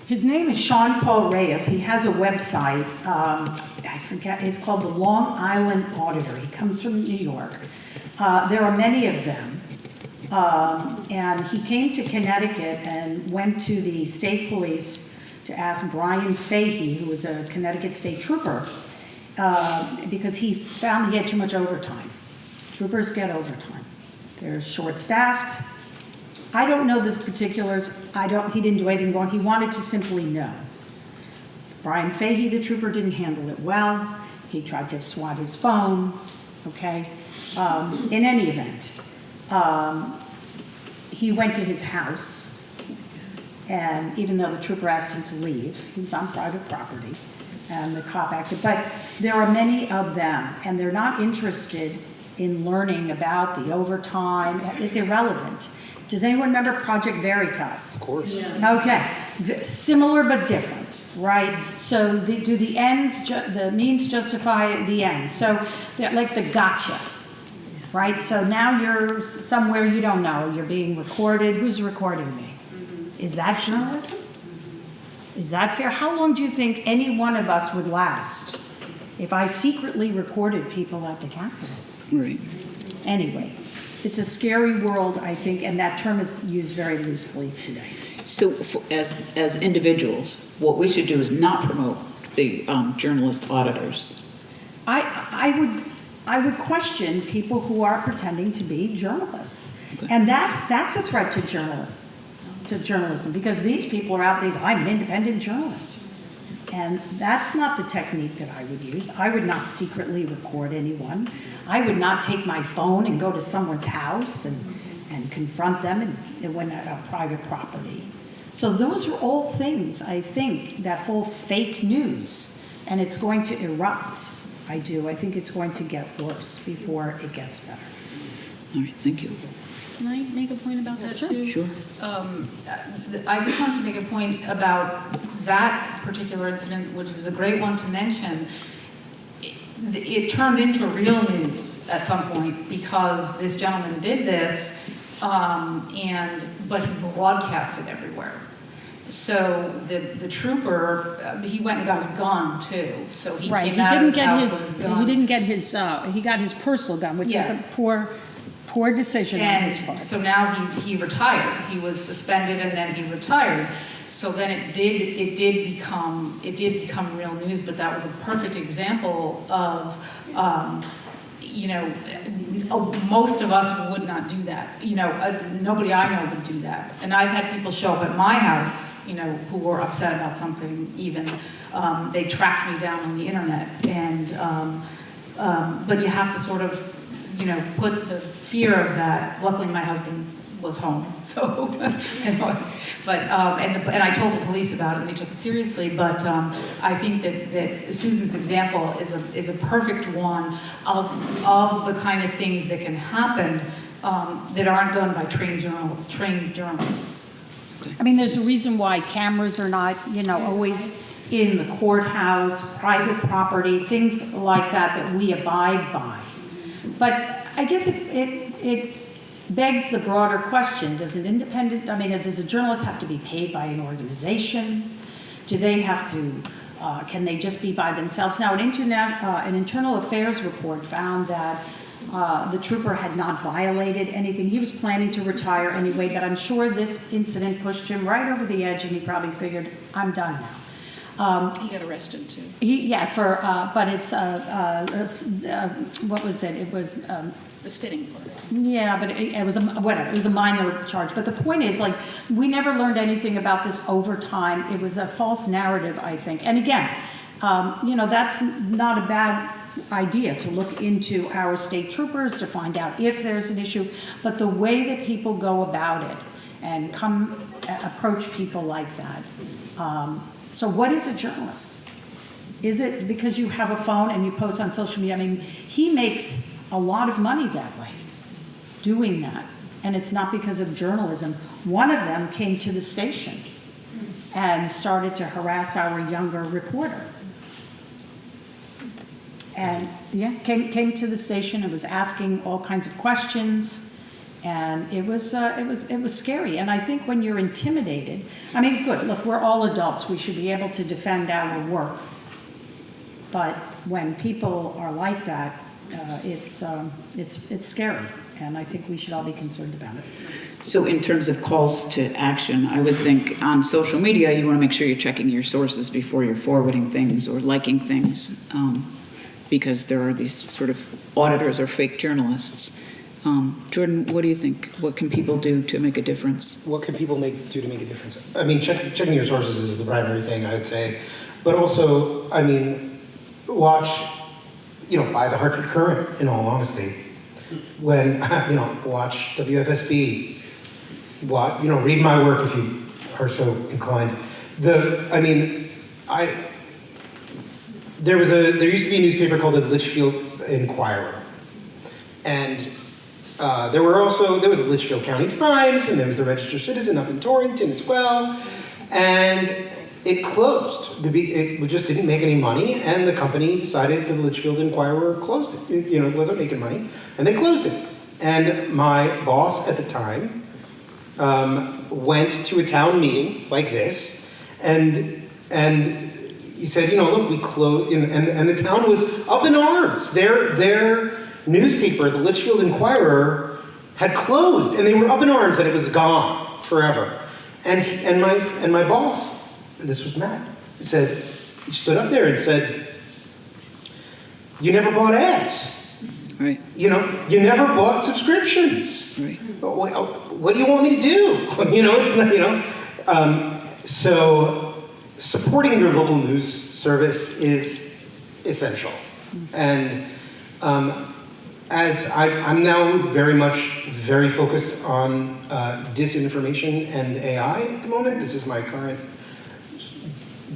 His name is Sean Paul Reyes. He has a website, I forget, it's called the Long Island Auditor. He comes from New York. There are many of them. And he came to Connecticut and went to the state police to ask Brian Fahey, who was a Connecticut state trooper, because he found he had too much overtime. Troopers get overtime. They're short-staffed. I don't know the particulars. He didn't do anything wrong. He wanted to simply know. Brian Fahey, the trooper, didn't handle it well. He tried to swat his phone, okay? In any event, he went to his house, and even though the trooper asked him to leave, he was on private property, and the cop acted. But there are many of them, and they're not interested in learning about the overtime. It's irrelevant. Does anyone remember Project Veritas? Of course. Okay, similar but different, right? So do the ends, the means justify the ends? So they're like the gotcha, right? So now you're somewhere you don't know, you're being recorded. Who's recording me? Is that journalism? Is that fair? How long do you think any one of us would last if I secretly recorded people at the Capitol? Right. Anyway, it's a scary world, I think, and that term is used very loosely today. So as individuals, what we should do is not promote the journalist auditors. I would question people who are pretending to be journalists. And that's a threat to journalism, because these people are out there, I'm an independent journalist. And that's not the technique that I would use. I would not secretly record anyone. I would not take my phone and go to someone's house and confront them and when at a private property. So those are all things, I think, that whole fake news, and it's going to erupt. I think it's going to get worse before it gets better. All right, thank you. Can I make a point about that too? Sure. I just wanted to make a point about that particular incident, which is a great one to mention. It turned into real news at some point because this gentleman did this, but he broadcast it everywhere. So the trooper, he went and got his gun too. So he Right, came out of his house with his gun. he didn't get his, he got his personal gun, which was a poor decision on his part. And so now he retired. He was suspended and then he retired. So then it did become real news. But that was a perfect example of, most of us would not do that. Nobody I know would do that. And I've had people show up at my house, who were upset about something. Even they tracked me down on the internet. And but you have to sort of, put the fear of that. Luckily, my husband was home, so, but, and I told the police about it, and they took it seriously, but I think that Susan's example is a perfect one of the kind of things that can happen that aren't done by trained journalists. I mean, there's a reason why cameras are not, always in the courthouse, private property, things like that we abide by. But I guess it begs the broader question, does a journalist have to be paid by an organization? Do they have to, can they just be by themselves? Now, an internal affairs report found that the trooper had not violated anything. He was planning to retire anyway, but I'm sure this incident pushed him right over the edge and he probably figured, I'm done now. He got arrested too. But it's, what was it? It was, The spitting part. yeah, but it was whatever. It was a minor charge. But the point is, we never learned anything about this over time. It was a false narrative, I think. And again, that's not a bad idea to look into our state troopers to find out if there's an issue. But the way that people go about it and approach people like that. So what is a journalist? Is it because you have a phone and you post on social media? I mean, he makes a lot of money that way, doing that. And it's not because of journalism. One of them came to the station and started to harass our younger reporter. And came to the station and was asking all kinds of questions. And it was scary. And I think when you're intimidated, I mean, good, look, we're all adults. We should be able to defend our work. But when people are like that, it's scary. And I think we should all be concerned about it. So in terms of calls to action, I would think on social media, you want to make sure you're checking your sources before you're forwarding things or liking things, because there are these sort of auditors or fake journalists. Jordan, what do you think? What can people do to make a difference? What can people do to make a difference? I mean, checking your sources is the primary thing, I would say. But also, I mean, watch, buy the Hartford Courant, in all honesty. When, watch WFSB. read my work if you are so inclined. There used to be a newspaper called the Litchfield Inquirer, and there was the Litchfield County Times, and there was the Register Citizen up in Torrington as well, and it closed. It just didn't make any money, and the company decided the Litchfield Inquirer closed it. It wasn't making money, and they closed it. And my boss at the time went to a town meeting like this, and he said, look, we closed, and the town was up in arms. Their newspaper, the Litchfield Inquirer, had closed, and they were up in arms that it was gone forever. And my boss, this was Matt, he stood up there and said, "You never bought ads. Right. You never bought subscriptions. Right. What do you want me to do?" It's not, so supporting your local news service is essential. And as I'm now very focused on disinformation and AI at the moment. This is my current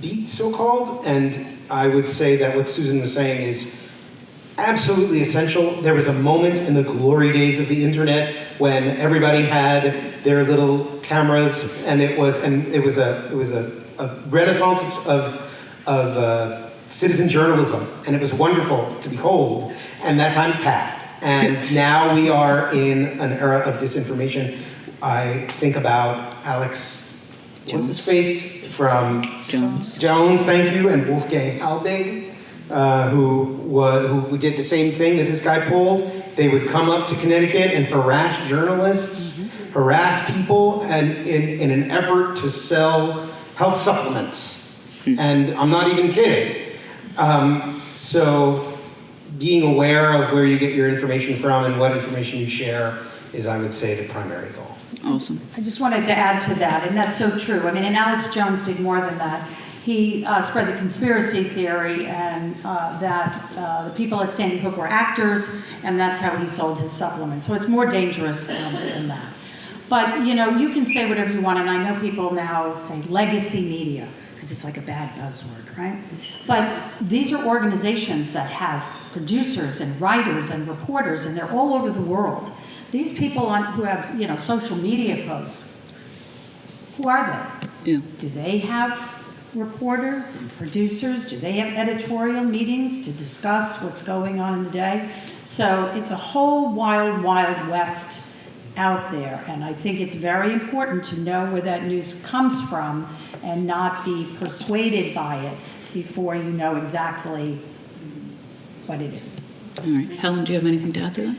beat, so-called, and I would say that what Susan was saying is absolutely essential. There was a moment in the glory days of the internet when everybody had their little cameras, and it was a renaissance of citizen journalism, and it was wonderful to behold. And that time's passed, and now we are in an era of disinformation. I think about Alex, what's his face from Jones, thank you, and Wolfgang Halbig, who did the same thing that this guy pulled. They would come up to Connecticut and harass journalists, harass people, and in an effort to sell health supplements. And I'm not even kidding. So being aware of where you get your information from and what information you share is, I would say, the primary goal. awesome. I just wanted to add to that, and that's so true. I mean, and Alex Jones did more than that. He spread the conspiracy theory and that the people at Sandy Hook were actors, and that's how he sold his supplements. So it's more dangerous than that. But, you can say whatever you want, and I know people now say legacy media, because it's like a bad buzzword, right? But these are organizations that have producers and writers and reporters, and they're all over the world. These people who have, social media posts, who are they? Yeah. Do they have reporters and producers? Do they have editorial meetings to discuss what's going on in the day? So it's a whole wild, wild west out there, and I think it's very important to know where that news comes from and not be persuaded by it before you know exactly what it is. All right. Helen, do you have anything to add to that?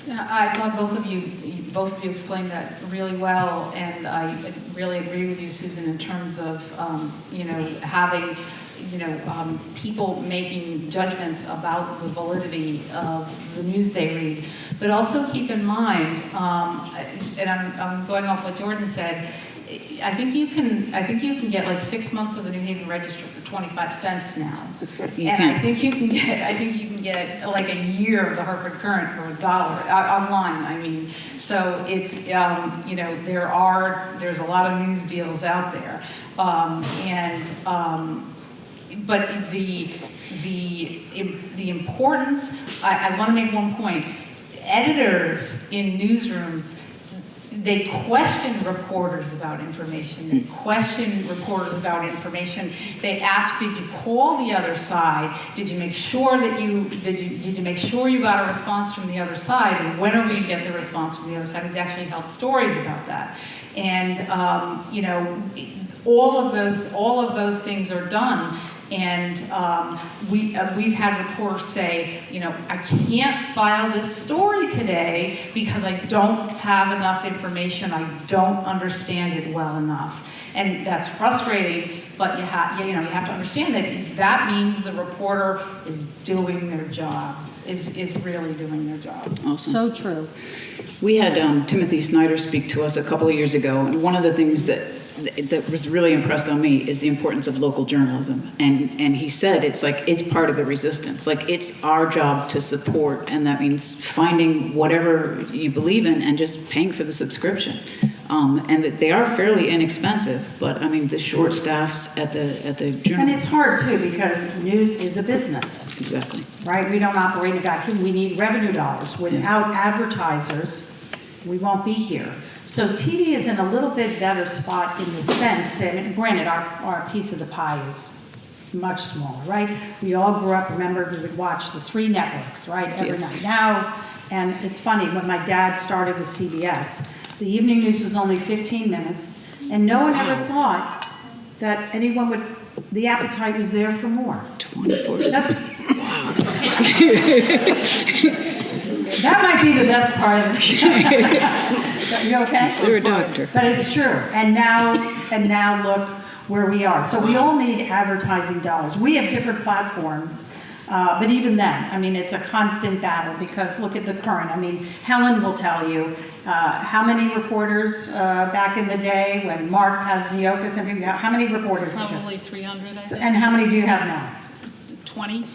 Yeah, I thought both of you explained that really well, and I really agree with you, Susan, in terms of having people making judgments about the validity of the news they read. But also keep in mind, and I'm going off what Jordan said, I think you can get like 6 months of the New Haven Register for 25 cents now. I think you can get like a year of the Hartford Courant for $1 online. I mean, so it's there's a lot of news deals out there, but the importance. I want to make one point. Editors in newsrooms, they question reporters about information. They question reporters about information. They ask, did you call the other side? Did you make sure did you make sure you got a response from the other side? And when are we going to get the response from the other side? We've actually held stories about that. And all of those things are done. And we've had reporters say, I can't file this story today because I don't have enough information. I don't understand it well enough. And that's frustrating, but you have to understand that means the reporter is doing their job. is really doing their job. Awesome. So true. We had Timothy Snyder speak to us a couple of years ago, and one of the things that was really impressed on me is the importance of local journalism. And he said it's like it's part of the resistance. Like it's our job to support, and that means finding whatever you believe in and just paying for the subscription. And that they are fairly inexpensive, but I mean the short staffs at the journal. And it's hard too, because news is a business, Exactly. right? We don't operate in a vacuum. We need revenue dollars. Without advertisers, we won't be here. So TV is in a little bit better spot in the sense, and granted, our piece of the pie is much smaller, right? We all grew up, remember, we would watch the 3 networks, right, every night. Now, and it's funny, when my dad started with CBS, the evening news was only 15 minutes, and no one ever thought that anyone would, the appetite was there for more. 24/7. That might be the best part of it. You okay? You're a doctor. But it's true. And now look where we are. So we all need advertising dollars. We have different platforms, but even then, I mean, it's a constant battle because look at the current. I mean, Helen will tell you how many reporters back in the day when Mark has Neokas and everything, how many reporters did you have? Probably 300, I think. And how many do you have now? 20?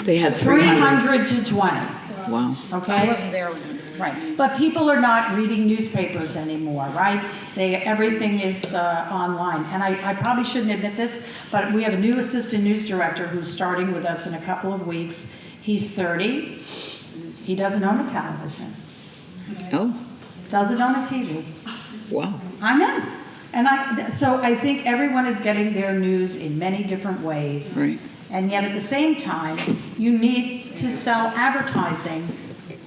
They had 300. 300 to 20. Wow. Okay? I wasn't there when. Right, but people are not reading newspapers anymore, right? Everything is online, and I probably shouldn't admit this, but we have a new assistant news director who's starting with us in a couple of weeks. He's 30. He doesn't own a television. Oh, Doesn't own a TV. wow. I know, and so I think everyone is getting their news in many different ways. Right. And yet at the same time, you need to sell advertising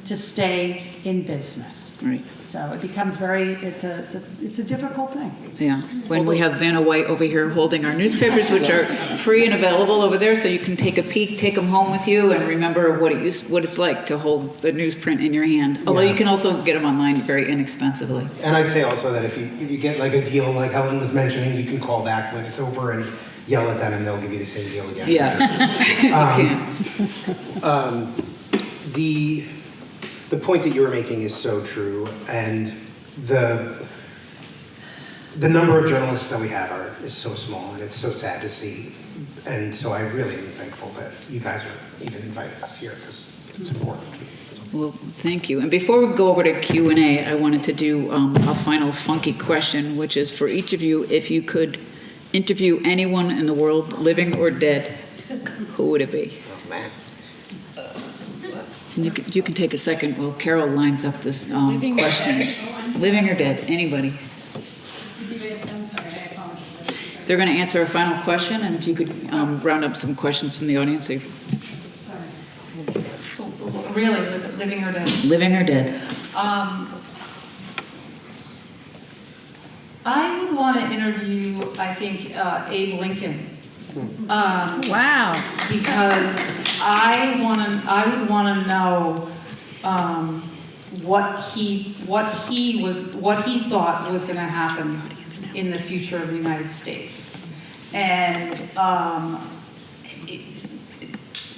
to stay in business. Right. So it becomes it's a difficult thing. Yeah. When we have Vanna White over here holding our newspapers, which are free and available over there, so you can take a peek, take them home with you, and remember what it's like to hold the newsprint in your hand. Although Yeah. you can also get them online very inexpensively. And I'd say also that if you get like a deal like Helen was mentioning, you can call back when it's over and yell at them and they'll give you the same deal again. Yeah. The point that you were making is so true, and the number of journalists that we have is so small, and it's so sad to see. And so I really am thankful that you guys are even invited us here because it's important. Well, thank you. And before we go over to Q&A, I wanted to do a final funky question, which is for each of you, if you could interview anyone in the world, living or dead, who would it be? Oh, man. And you can take a second while Carol lines up this questions. Living or dead, anybody. They're going to answer a final question, and if you could round up some questions from the audience. So really, living or dead? Living or dead. I would want to interview, I think, Abe Lincoln. Wow. Because I would want to know what he thought was going to happen in the future of the United States, and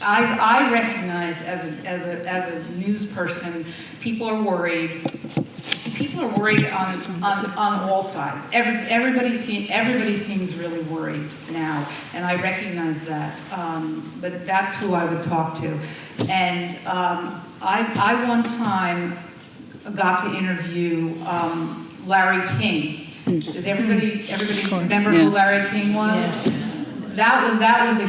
I recognize as a news person, people are worried. People are worried on all sides. Everybody seems really worried now, and I recognize that. But that's who I would talk to. And I one time got to interview Larry King. Does everybody remember who Larry King was? Yes. That was a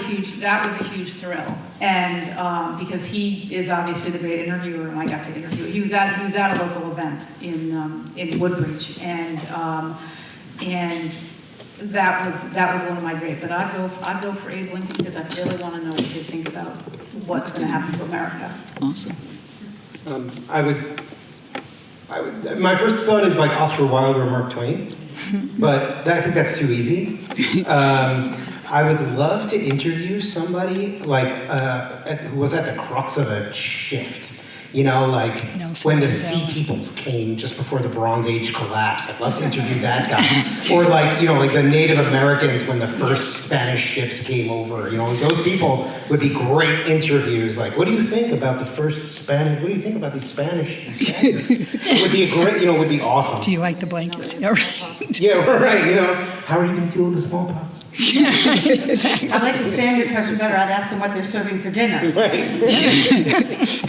huge thrill, and because he is obviously the great interviewer, and I got to interview. He was at a local event in Woodbridge, and that was one of my great. But I'd go for Abe Lincoln because I really want to know what they think about what's going to happen to America. Awesome. I would. My first thought is like Oscar Wilde or Mark Twain, but I think that's too easy. I would love to interview somebody like who was at the crux of a shift You know, like when the Sea Peoples came just before the Bronze Age collapsed. I'd love to interview that guy. Or like, you know, like the Native Americans when the first Spanish ships came over. You know, those people would be great interviews. Like, what do you think about the first Spanish? What do you think about these Spaniards? It would be a great, you know, it would be awesome. Do you like the blankets? Yeah, right. Yeah, right. You know, how are you going to deal with the smallpox? I like the Spaniard question better. I'd ask them what they're serving for dinner. Right.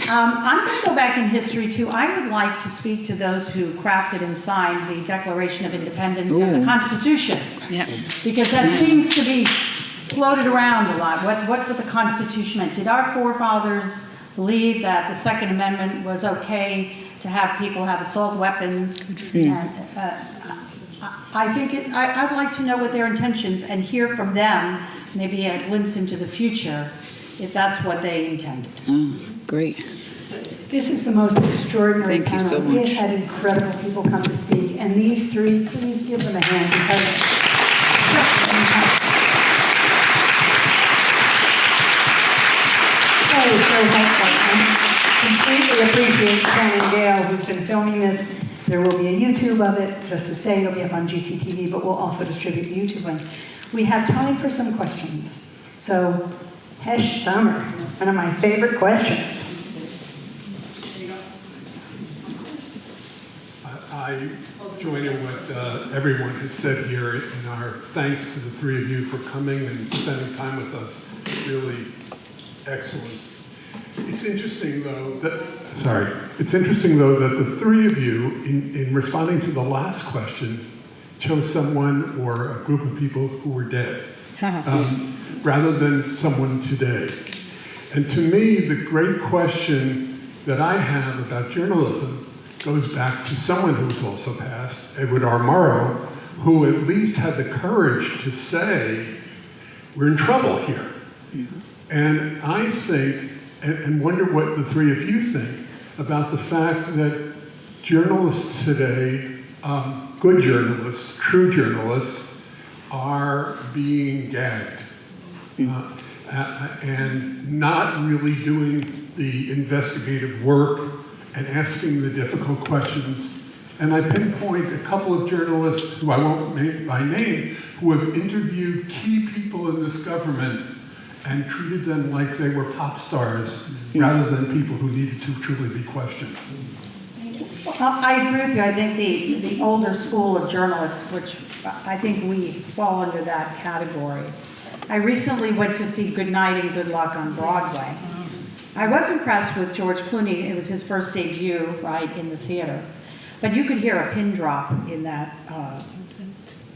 I'm going to go back in history too. I would like to speak to those who crafted and signed the Declaration of Independence and the Constitution. Yeah. Because that seems to be floated around a lot. What the Constitution meant. Did our forefathers believe that the Second Amendment was okay to have people have assault weapons? And, I think I'd like to know what their intentions and hear from them, maybe a glimpse into the future, if that's what they intended. Oh, great. This is the most extraordinary Thank you panel. so We much. have had incredible people come to speak, and these three, please give them a hand because so helpful. And completely appreciate Ken and Gail, who's been filming this. There will be a YouTube of it, just to say it'll be up on GCTV, but we'll also distribute the YouTube link. We have time for some questions. So, Hesh Summer, one of my favorite questions. I join in what everyone has said here in our thanks to the three of you for coming and spending time with us. Really excellent. It's interesting though that the three of you, in responding to the last question, chose someone or a group of people who were dead, rather than someone today. And to me, the great question that I have about journalism goes back to someone who's also passed, Edward R. Murrow, who at least had the courage to say, we're in trouble here. And I think, and wonder what the three of you think about the fact that journalists today, good journalists, true journalists, are being gagged and not really doing the investigative work and asking the difficult questions. And I pinpoint a couple of journalists who I won't name by name, who have interviewed key people in this government and treated them like they were pop stars rather than people who needed to truly be questioned. I agree with you. I think the older school of journalists, which I think we fall under that category. I recently went to see Good Night and Good Luck on Broadway. I was impressed with George Clooney. It was his first debut, right, in the theater. But you could hear a pin drop in that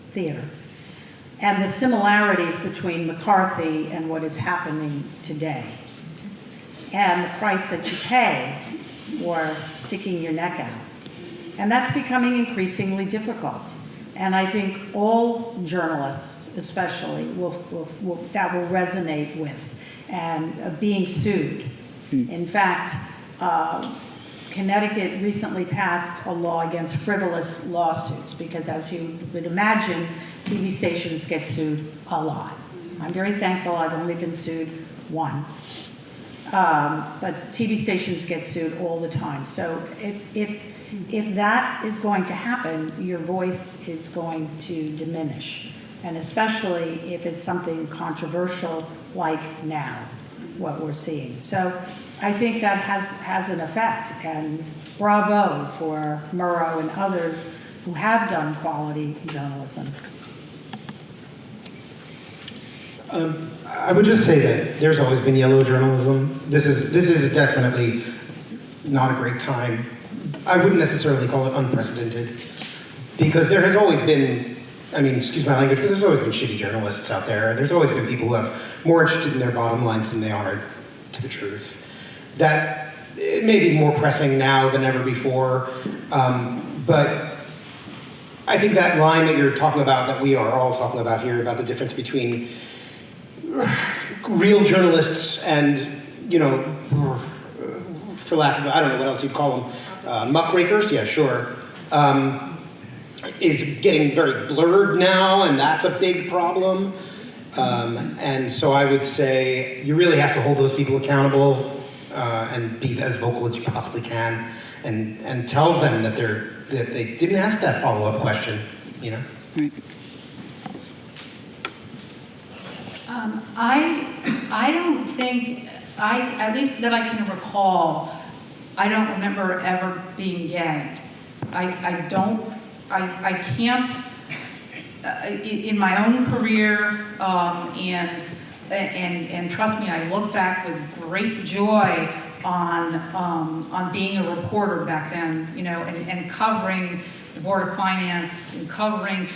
theater. And the similarities between McCarthy and what is happening today. And the price that you pay for sticking your neck out. And that's becoming increasingly difficult. And I think all journalists, especially, that will resonate with, and being sued. In fact, Connecticut recently passed a law against frivolous lawsuits because, as you would imagine, TV stations get sued a lot. I'm very thankful I've only been sued once. But TV stations get sued all the time. So if that is going to happen, your voice is going to diminish. And especially if it's something controversial like now, what we're seeing. So I think that has an effect. And bravo for Murrow and others who have done quality journalism. I would just say that there's always been yellow journalism. This is definitely not a great time. I wouldn't necessarily call it unprecedented, because there has always been, I mean, excuse my language, there's always been shitty journalists out there. There's always been people who have more interested in their bottom lines than they are to the truth. That it may be more pressing now than ever before, but I think that line that you're talking about, that we are all talking about here, about the difference between real journalists and, you know, for lack of, I don't know what else you'd call them, muckrakers, yeah, sure, is getting very blurred now, and that's a big problem. And so I would say you really have to hold those people accountable. and be as vocal as you possibly can, and tell them that they didn't ask that follow-up question, you know? Right. I don't think, at least that I can recall, I don't remember ever being gagged. I can't, in my own career, and trust me, I look back with great joy on being a reporter back then, you know, and covering the Board of Finance and covering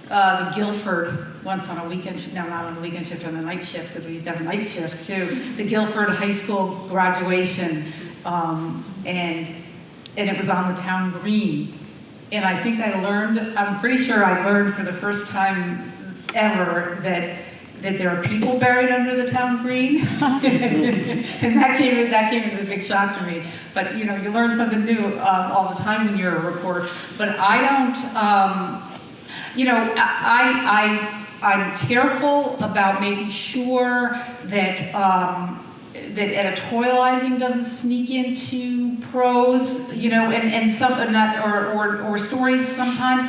the Guilford once on a weekend, no, not on a weekend shift, on a night shift, because we used to have night shifts too. The Guilford High School graduation, and it was on the town green. And I think I'm pretty sure I learned for the first time ever that there are people buried under the town green. And that came as a big shock to me. But you know, you learn something new all the time when you're a reporter. But I don't, you know, I'm careful about making sure that that editorializing doesn't sneak into prose, you know, and some or stories sometimes,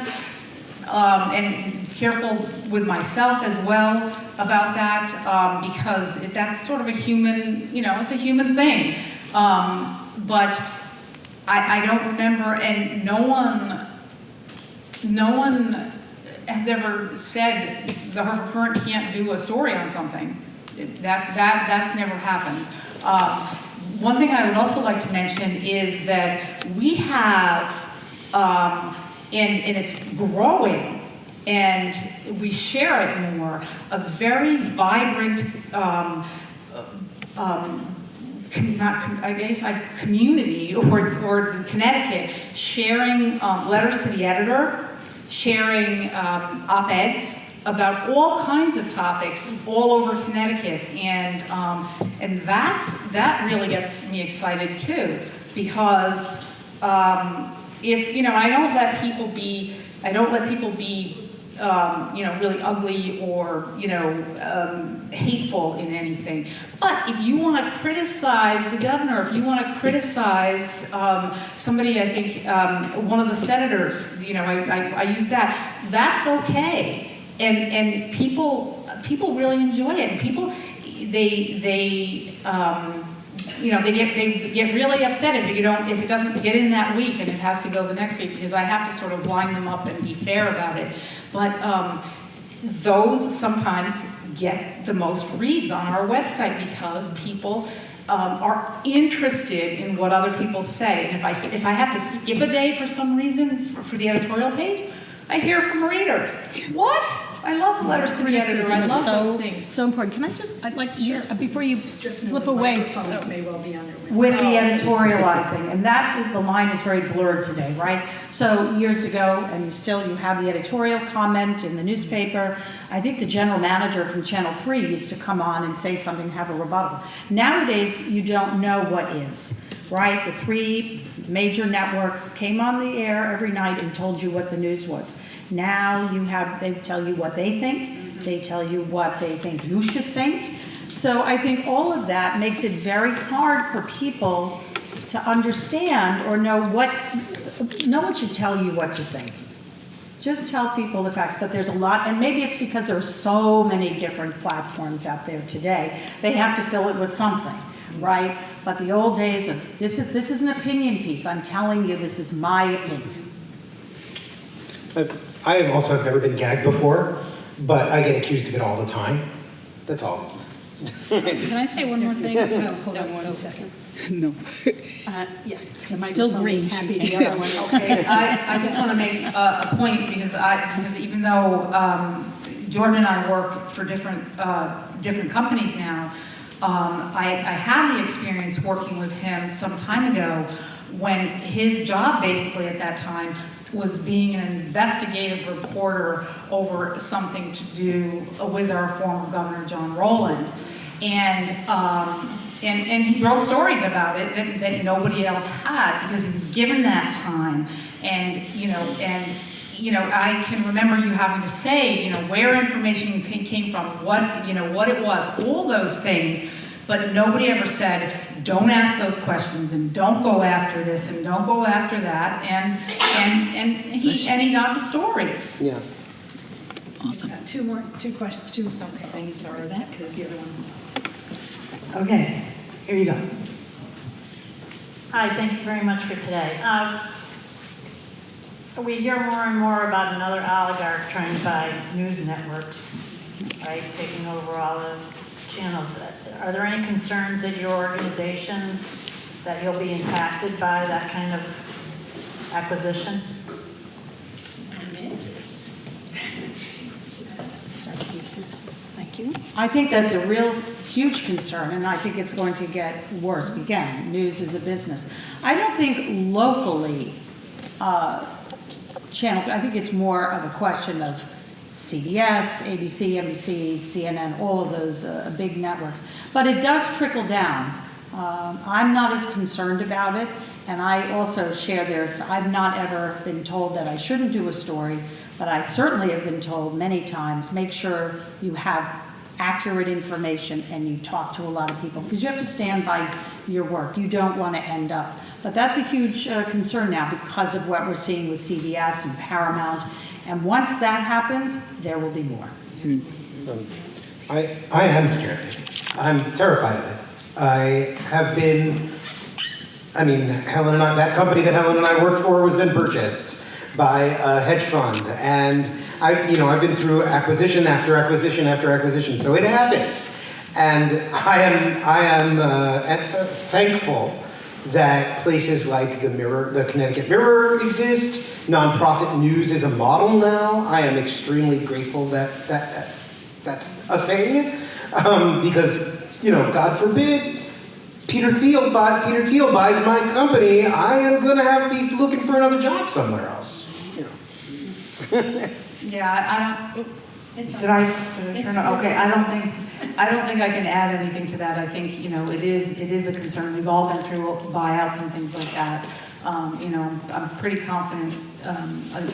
and careful with myself as well about that, because that's sort of a human, you know, it's a human thing. But I don't remember, and no one has ever said the Hartford Courant can't do a story on something. That's never happened. One thing I would also like to mention is that we have, and it's growing, and we share it more, a very vibrant, community or Connecticut, sharing letters to the editor, sharing op-eds about all kinds of topics all over Connecticut, and that really gets me excited too, because if you know, I don't let people be you know, really ugly or, you know, hateful in anything. But if you want to criticize the governor, if you want to criticize somebody, I think one of the senators, you know, I use that, that's okay. And people really enjoy it. And people, they you know, they get really upset if it doesn't get in that week and it has to go the next week, because I have to sort of line them up and be fair about it. But those sometimes get the most reads on our website because people are interested in what other people say. And if I have to skip a day for some reason for the editorial page, I hear from readers. What? I love the letters to the editor. I love those things. So important. I'd like you, before you slip away, Microphones may well be under it. with the editorializing, and the line is very blurred today, right? So years ago, and you have the editorial comment in the newspaper. I think the general manager from Channel 3 used to come on and say something, have a rebuttal. Nowadays, you don't know what is, right? The 3 major networks came on the air every night and told you what the news was. Now they tell you what they think, they tell you what they think you should think. So I think all of that makes it very hard for people to understand or know no one should tell you what to think. Just tell people the facts, but there's a lot, and maybe it's because there are so many different platforms out there today, they have to fill it with something, right? But the old days of, this is an opinion piece, I'm telling you this is my opinion. I also have never been gagged before, but I get accused of it all the time. That's all. Can I say one more thing? No, hold on one second. No. Yeah. It's still green. Happy the other one. Okay, I just want to make a point because even though Jordan and I work for different companies now, I had the experience working with him some time ago when his job basically at that time was being an investigative reporter over something to do with our former governor, John Rowland. And he wrote stories about it that nobody else had because he was given that time. And I can remember you having to say, where information came from, what it was, all those things But nobody ever said, don't ask those questions, and don't go after this, and don't go after that, and he got the stories. Yeah. Awesome. Two questions, okay, things are that, because the other one. Okay, here you go. Hi, thank you very much for today. We hear more and more about another oligarch trying to buy news networks, right, taking over all the channels. Are there any concerns at your organizations that you'll be impacted by that kind of acquisition? Thank you. I think that's a real huge concern, and I think it's going to get worse. Again, news is a business. I don't think locally, channel, I think it's more of a question of CBS, ABC, NBC, CNN, all of those big networks. But it does trickle down. I'm not as concerned about it, and I also share theirs. I've not ever been told that I shouldn't do a story, but I certainly have been told many times, make sure you have accurate information and you talk to a lot of people, because you have to stand by your work. You don't want to end up. But that's a huge concern now because of what we're seeing with CBS and Paramount. And once that happens, there will be more. I am scared. I'm terrified of it. I have been, Helen and I, that company that Helen and I worked for was then purchased by a hedge fund. And I've been through acquisition after acquisition after acquisition, so it happens. And I am thankful that places like the Mirror, the Connecticut Mirror exist. Nonprofit news is a model now. I am extremely grateful that that's a thing, because God forbid Peter Thiel buys my company, I am gonna have to be looking for another job somewhere else. Yeah, I don't. Did I turn on? Okay, I don't think I can add anything to that. I think it is a concern. We've all been through buyouts and things like that. I'm pretty confident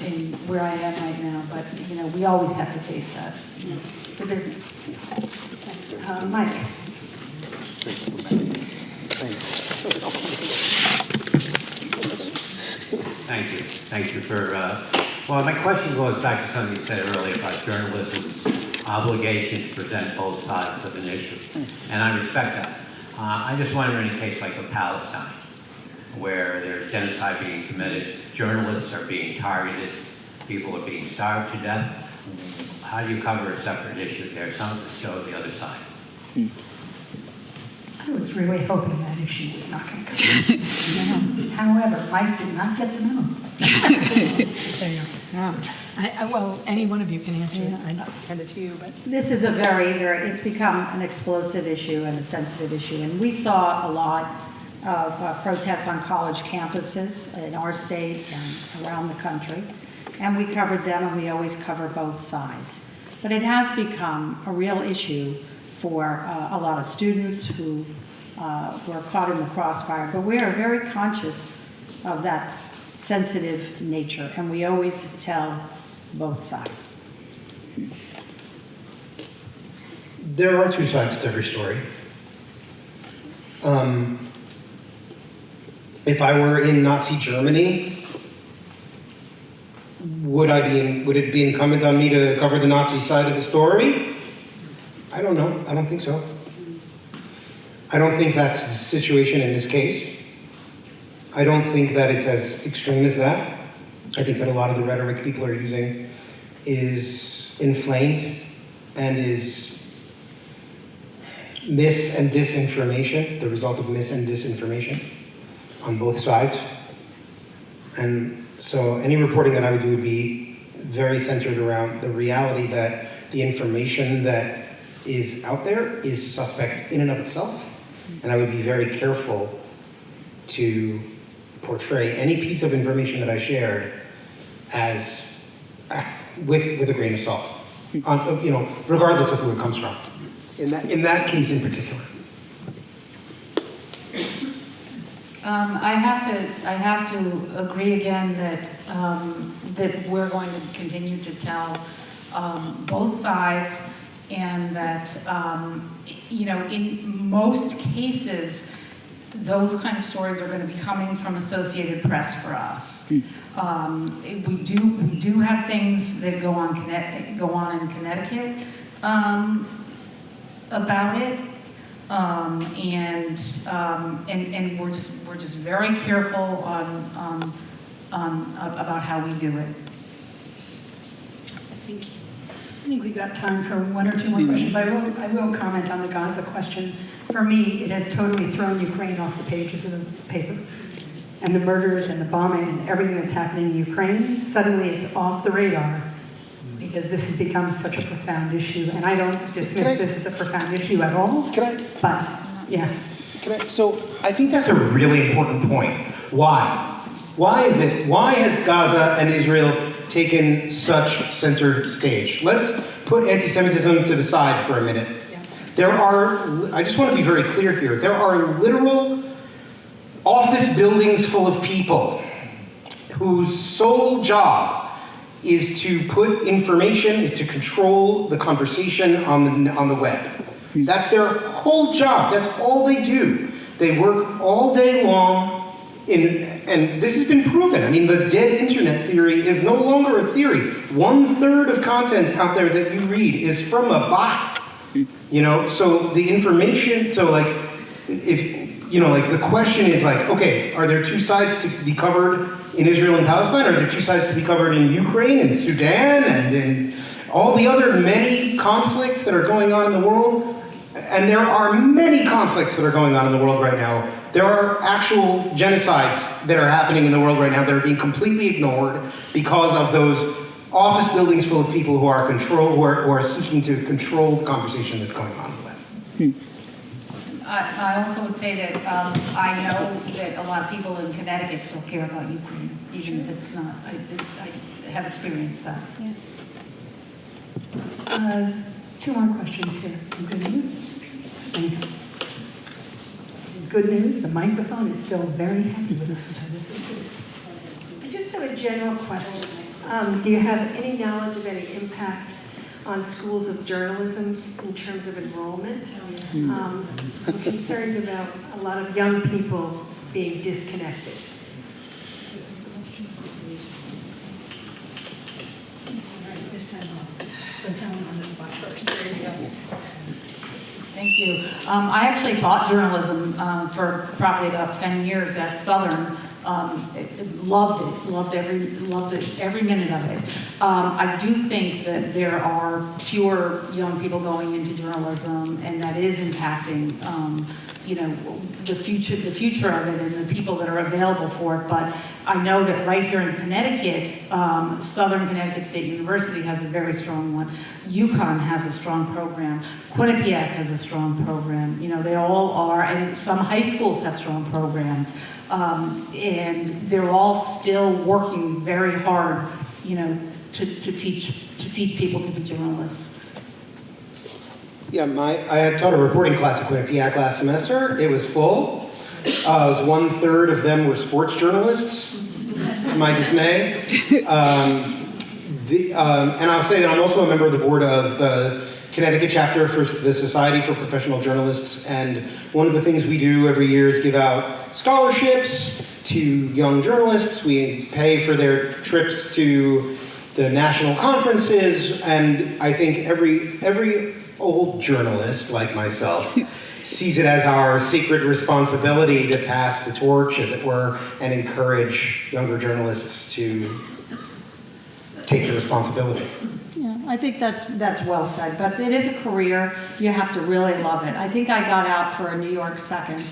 in where I am right now, but we always have to face that. It's a business. Thanks. Mike. Thank you for, well, my question goes back to something you said earlier about journalism's obligation to present both sides of an issue. And I respect that. I just wonder, in a case like of Palestine, where there's genocide being committed, journalists are being targeted, people are being starved to death, how do you cover a separate issue there? Something to show the other side. I was really hoping that issue was not going to come. However, Mike did not get the memo. Well, any one of you can answer it. I hand it to you, but. This is a very, it's become an explosive issue and a sensitive issue. And we saw a lot of protests on college campuses in our state and around the country. And we covered them, and we always cover both sides. But it has become a real issue for a lot of students who were caught in the crossfire. But we are very conscious of that sensitive nature, and we always tell both sides. There are two sides to every story. If I were in Nazi Germany, would it be incumbent on me to cover the Nazi side of the story? I don't know. I don't think so. I don't think that's the situation in this case. I don't think that it's as extreme as that. I think that a lot of the rhetoric people are using is inflamed and is mis and disinformation, the result of mis and disinformation on both sides. And so any reporting that I would do would be very centered around the reality that the information that is out there is suspect in and of itself. And I would be very careful to portray any piece of information that I shared as with a grain of salt, regardless of who it comes from. In that case in particular. I have to agree again that that we're going to continue to tell both sides, and that, in most cases, those kind of stories are going to be coming from Associated Press for us. We do have things that go on in Connecticut about it, and we're just very careful on about how we do it. Thank you. I think we've got time for one or two more questions. I will comment on the Gaza question. For me, it has totally thrown Ukraine off the pages of the paper. And the murders and the bombing and everything that's happening in Ukraine, suddenly it's off the radar because this has become such a profound issue. And I don't dismiss this as a profound issue at all. But, yeah. So I think that's a really important point. Why? Why has Gaza and Israel taken such center stage? Let's put anti-Semitism to the side for a minute. I just want to be very clear here, there are literal office buildings full of people whose sole job is to put information, is to control the conversation on the web. That's their whole job. That's all they do. They work all day long and this has been proven. I mean, the dead internet theory is no longer a theory. 1/3 of content out there that you read is from a bot. So the information, the question is okay, are there two sides to be covered in Israel and Palestine? Are there two sides to be covered in Ukraine and Sudan and in all the other many conflicts that are going on in the world? And there are many conflicts that are going on in the world right now. There are actual genocides that are happening in the world right now that are being completely ignored because of those office buildings full of people who are seeking to control the conversation that's going on in the web. I also would say that I know that a lot of people in Connecticut still care about Ukraine, even if it's not. I have experienced that. Yeah. Two more questions here. Good news? Thanks. Good news, the microphone is still very happy with us. I just have a general question. Do you have any knowledge of any impact on schools of journalism in terms of enrollment? I'm concerned about a lot of young people being disconnected. Thank you. I actually taught journalism for probably about 10 years at Southern. Loved every minute of it. I do think that there are fewer young people going into journalism, and that is impacting, the future of it and the people that are available for it. But I know that right here in Connecticut, Southern Connecticut State University has a very strong one. UConn has a strong program. Quinnipiac has a strong program. They all are, and some high schools have strong programs. And they're all still working very hard, to teach people to be journalists. Yeah, I had taught a reporting class at Quinnipiac last semester. It was full. It was 1/3 of them were sports journalists, to my dismay. And I'll say that I'm also a member of the board of the Connecticut chapter for the Society for Professional Journalists, and one of the things we do every year is give out scholarships to young journalists. We pay for their trips to the national conferences, and I think every old journalist like myself sees it as our sacred responsibility to pass the torch, as it were, and encourage younger journalists to take the responsibility. Yeah, I think that's well said, but it is a career. You have to really love it. I think I got out for a New York second.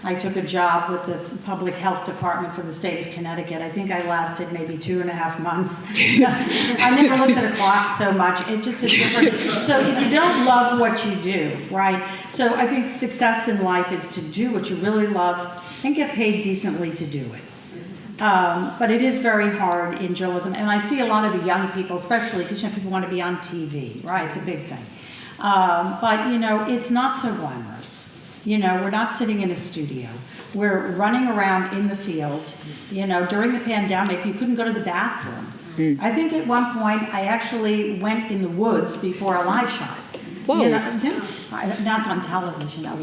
I took a job with the public health department for the state of Connecticut. I think I lasted maybe 2.5 months. I never looked at a clock so much. It's just a different, so if you don't love what you do, right? So I think success in life is to do what you really love and get paid decently to do it. But it is very hard in journalism, and I see a lot of the young people, especially because people want to be on TV, right? It's a big thing. But it's not so glamorous. We're not sitting in a studio. We're running around in the field. During the pandemic, you couldn't go to the bathroom. I think at one point I actually went in the woods before a live shot Whoa. You know, yeah, that's on television. But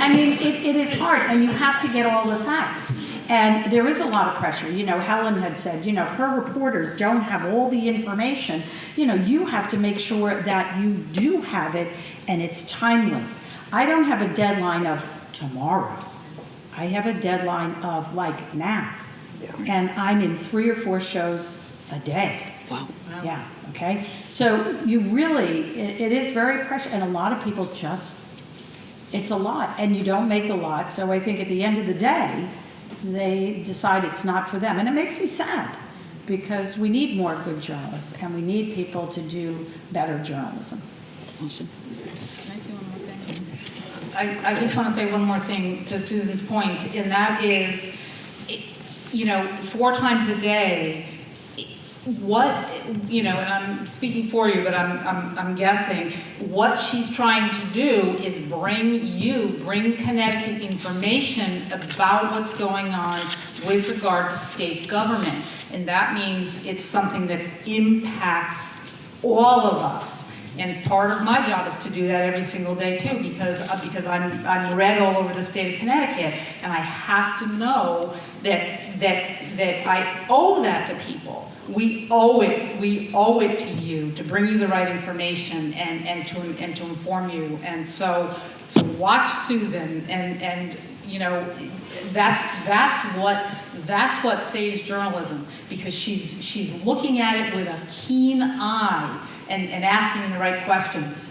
I mean, it is hard, and you have to get all the facts. And there is a lot of pressure. You know, Helen had said, you know, if her reporters don't have all the information, you know, you have to make sure that you do have it and it's timely. I don't have a deadline of tomorrow. I have a deadline of like now. And I'm in 3 or 4 shows a day. Wow. Yeah, okay? So you really, it is very pressure, and a lot of people just, it's a lot, and you don't make a lot. So I think at the end of the day, they decide it's not for them. And it makes me sad, because we need more good journalists, and we need people to do better journalism. Awesome. Can I say one more thing? I just want to say one more thing to Susan's point, and that is, you know, 4 times a day, what, you know, and I'm speaking for you, but I'm guessing, what she's trying to do is bring Connecticut information about what's going on with regard to state government. And that means it's something that impacts all of us. And part of my job is to do that every single day too, because I'm read all over the state of Connecticut, and I have to know that I owe that to people. We owe it to you to bring you the right information and to inform you. And so watch Susan, and you know, that's what saves journalism, because she's looking at it with a keen eye and asking the right questions.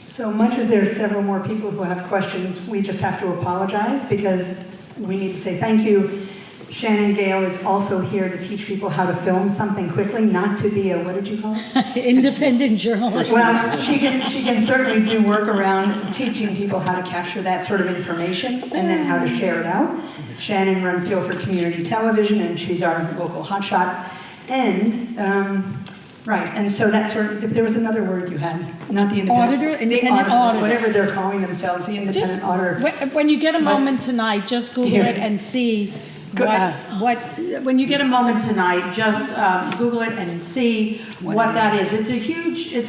So much as there are several more people who have questions, we just have to apologize, because we need to say thank you. Shannon Gale is also here to teach people how to film something quickly, not to be a, what did you call it? Independent journalist. Well, she can certainly do work around teaching people how to capture that sort of information and then how to share it out. Shannon runs Guilford Community Television, and she's our local hotshot. And, right, and so that's sort of, there was another word you had, not the independent. Auditor, independent auditor. Whatever they're calling themselves, the independent auditor. When you get a moment tonight, just Google it and see when you get a moment tonight, just Google it and see what that is. It's a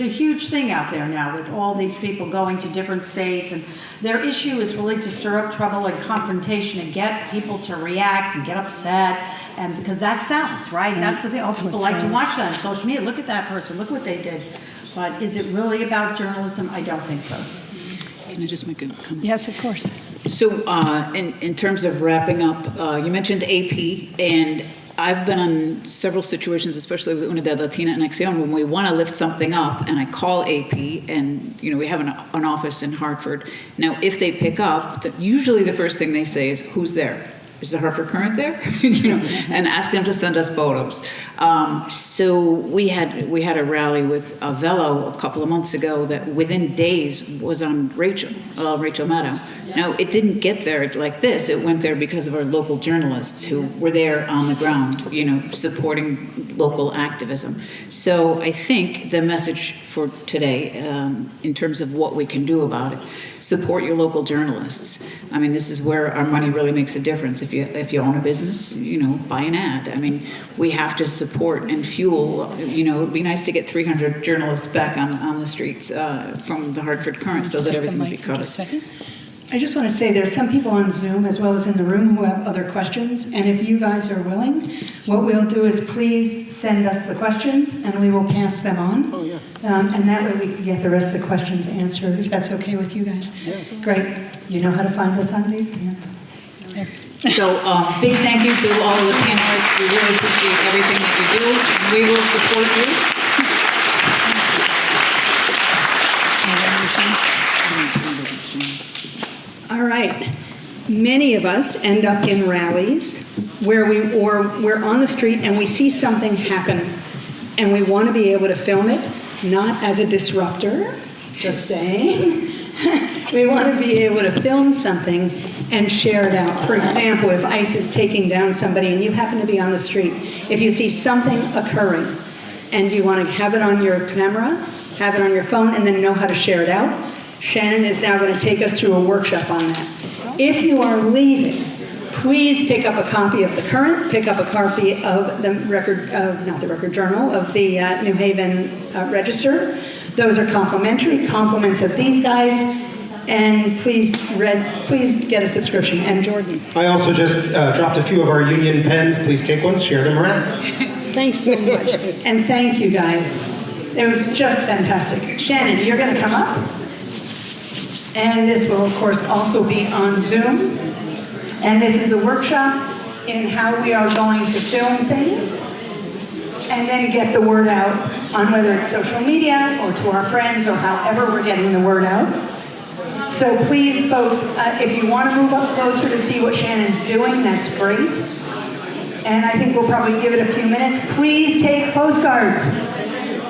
huge thing out there now, with all these people going to different states, and their issue is really to stir up trouble and confrontation and get people to react and get upset. And because that sells, right? That's the thing. Oh, people like to watch that on social media. Look at that person. Look what they did. But is it really about journalism? I don't think so. Can I just make a comment? Yes, of course. So in terms of wrapping up, you mentioned AP, and I've been in several situations, especially with Unidad Latina and Acción, when we want to lift something up, and I call AP, and you know, we have an office in Hartford. Now, if they pick up, usually the first thing they say is, "Who's there? Is the Hartford Courant there?" You know, and ask them to send us photos. So we had a rally with Velo a couple of months ago that within days was on Rachel Maddow. Now, it didn't get there like this. It went there because of our local journalists who were there on the ground, you know, supporting local activism. So I think the message for today, in terms of what we can do about it, support your local journalists. I mean, this is where our money really makes a difference. If you own a business, you know, buy an ad. I mean, we have to support and fuel. You know, it'd be nice to get 300 journalists back on the streets from the Hartford Courant, so that everything would be covered. I just want to say there's some people on Zoom as well as in the room who have other questions, and if you guys are willing, what we'll do is please send us the questions and we will pass them on. Oh, yeah. And that way we can get the rest of the questions answered, if that's okay with you guys. Yes. Great. You know how to find us on these? Yeah. So big thank you to all of the panelists. We really appreciate everything that you do. We will support you. All right. Many of us end up in rallies where we're on the street and we see something happen and we want to be able to film it, not as a disruptor, just saying. We want to be able to film something and share it out. For example, if ICE is taking down somebody and you happen to be on the street, if you see something occurring and you want to have it on your camera, have it on your phone, and then know how to share it out, Shannon is now going to take us through a workshop on that. If you are leaving Please pick up a copy of the Current, pick up a copy of the Record, not the Record Journal, of the New Haven Register. Those are complimentary, compliments of these guys, and please get a subscription. And Jordan. I also just dropped a few of our union pens. Please take one, share them around. Thanks so much. And thank you guys. It was just fantastic. Shannon, you're going to come up. And this will, of course, also be on Zoom. And this is the workshop in how we are going to film things and then get the word out on whether it's social media or to our friends or however we're getting the word out. So please, folks, if you want to move up closer to see what Shannon's doing, that's great. And I think we'll probably give it a few minutes. Please take postcards.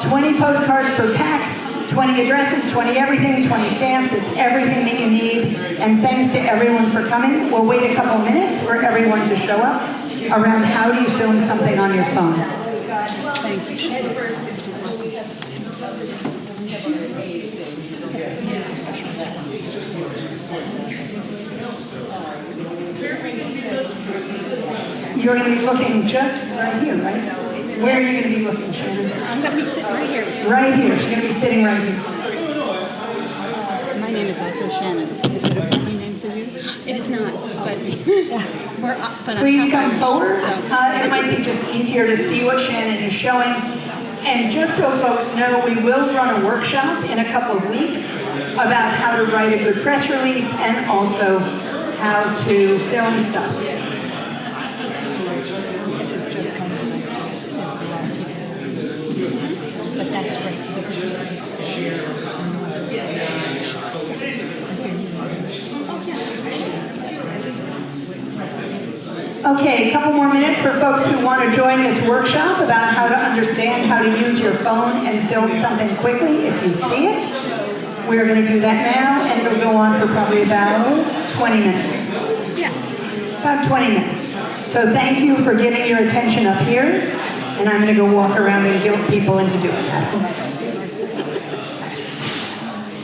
20 postcards per pack. 20 addresses, 20 everything, 20 stamps, it's everything that you need. And thanks to everyone for coming. We'll wait a couple minutes for everyone to show up around how do you film something on your phone. Thank you. You're going to be looking just right here, right? Where are you going to be looking, Shannon? I'm going to be sitting right here. Right here. She's going to be sitting right here. My name is also Shannon. Is it a funny name for you? It is not, but we're up. But Please come forward. It might be just easier to see what Shannon is showing. And just so folks know, we will run a workshop in a couple of weeks about how to write a good press release and also how to film stuff. this is just kind of like there's a lot of people. But that's great because the people who stay here and the ones who are there to shop. Okay, a couple more minutes for folks who want to join this workshop about how to understand how to use your phone and film something quickly if you see it. We're going to do that now, and it'll go on for probably about 20 minutes. Yeah. About 20 minutes. So thank you for giving your attention up here, and I'm going to go walk around and guilt people into doing that.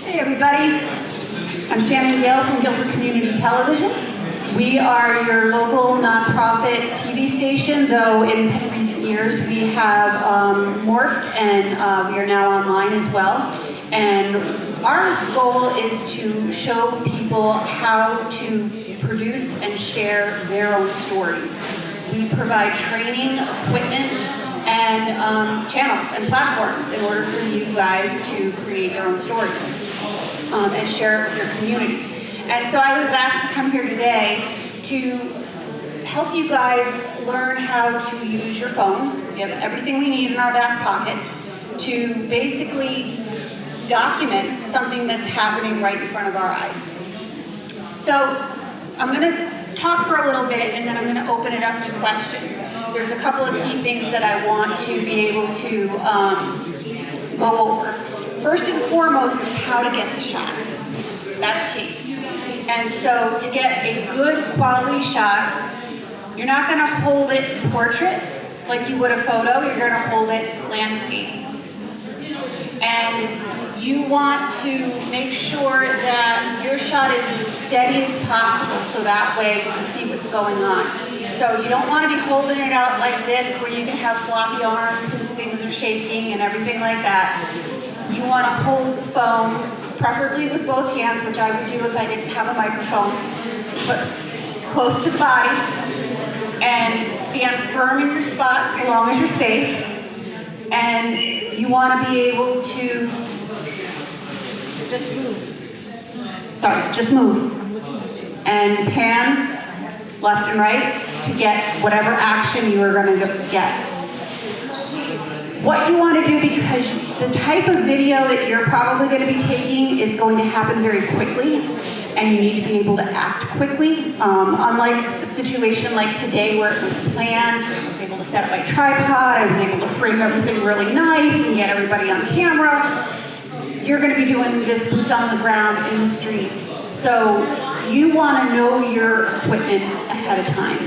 Hey everybody, I'm Shannon Gale from Guilford Community Television. We are your local nonprofit TV station, though in recent years we have morphed and we are now online as well. And our goal is to show people how to produce and share their own stories. We provide training, equipment, and channels and platforms in order for you guys to create your own stories and share it with your community. And so I was asked to come here today to help you guys learn how to use your phones. We have everything we need in our back pocket to basically document something that's happening right in front of our eyes. So I'm going to talk for a little bit and then I'm going to open it up to questions. There's a couple of key things that I want to be able to go over. First and foremost is how to get the shot. That's key. And so to get a good quality shot, you're not going to hold it portrait like you would a photo, you're going to hold it landscape. And you want to make sure that your shot is as steady as possible so that way you can see what's going on. So you don't want to be holding it out like this where you can have floppy arms and things are shaking and everything like that. You want to hold the phone, preferably with both hands, which I would do if I didn't have a microphone, but close to the body, and stand firm in your spot so long as you're safe. And you want to be able to just move. Sorry, just move. And pan left and right to get whatever action you are going to get. What you want to do, because the type of video that you're probably going to be taking is going to happen very quickly, and you need to be able to act quickly. Unlike a situation like today where it was planned, I was able to set up my tripod, I was able to frame everything really nice and get everybody on camera. You're going to be doing this boots on the ground in the street. So you want to know your equipment ahead of time.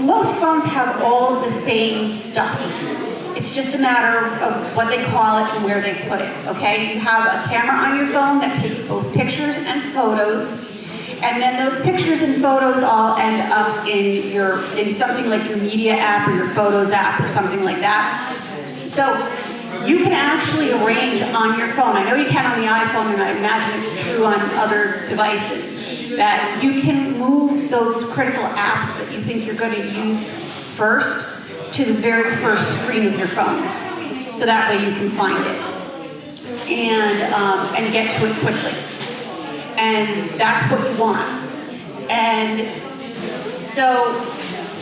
Most phones have all of the same stuff. It's just a matter of what they call it and where they put it, okay? You have a camera on your phone that takes both pictures and photos, And then those pictures and photos all end up in something like your media app or your photos app or something like that. So you can actually arrange on your phone, I know you can on the iPhone, and I imagine it's true on other devices, that you can move those critical apps that you think you're going to use first to the very first screen of your phone. So that way you can find it and get to it quickly. And that's what you want. And so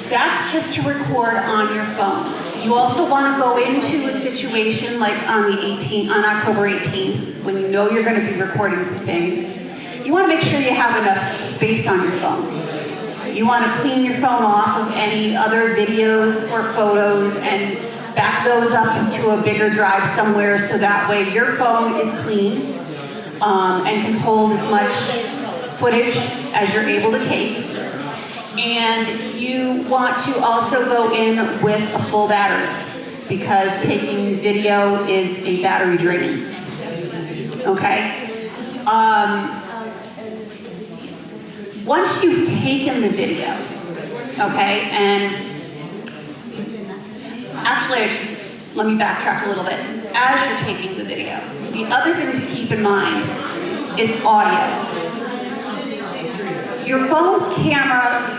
that's just to record on your phone. You also want to go into a situation like on October 18th, when you know you're going to be recording some things. You want to make sure you have enough space on your phone. You want to clean your phone off of any other videos or photos and back those up to a bigger drive somewhere so that way your phone is clean and can hold as much footage as you're able to take. And you want to also go in with a full battery because taking video is a battery drain. Okay? Once you've taken the video, okay, and actually let me backtrack a little bit. As you're taking the video, the other thing to keep in mind is audio. Your phone's camera,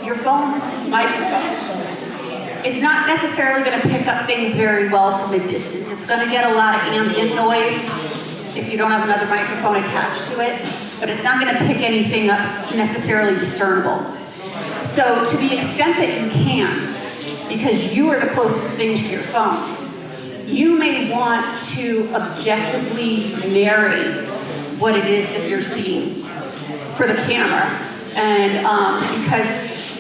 your phone's microphone is not necessarily going to pick up things very well from a distance. It's going to get a lot of ambient noise if you don't have another microphone attached to it, but it's not going to pick anything up necessarily discernible. So to the extent that you can, because you are the closest thing to your phone, you may want to objectively narrate what it is that you're seeing for the camera. And because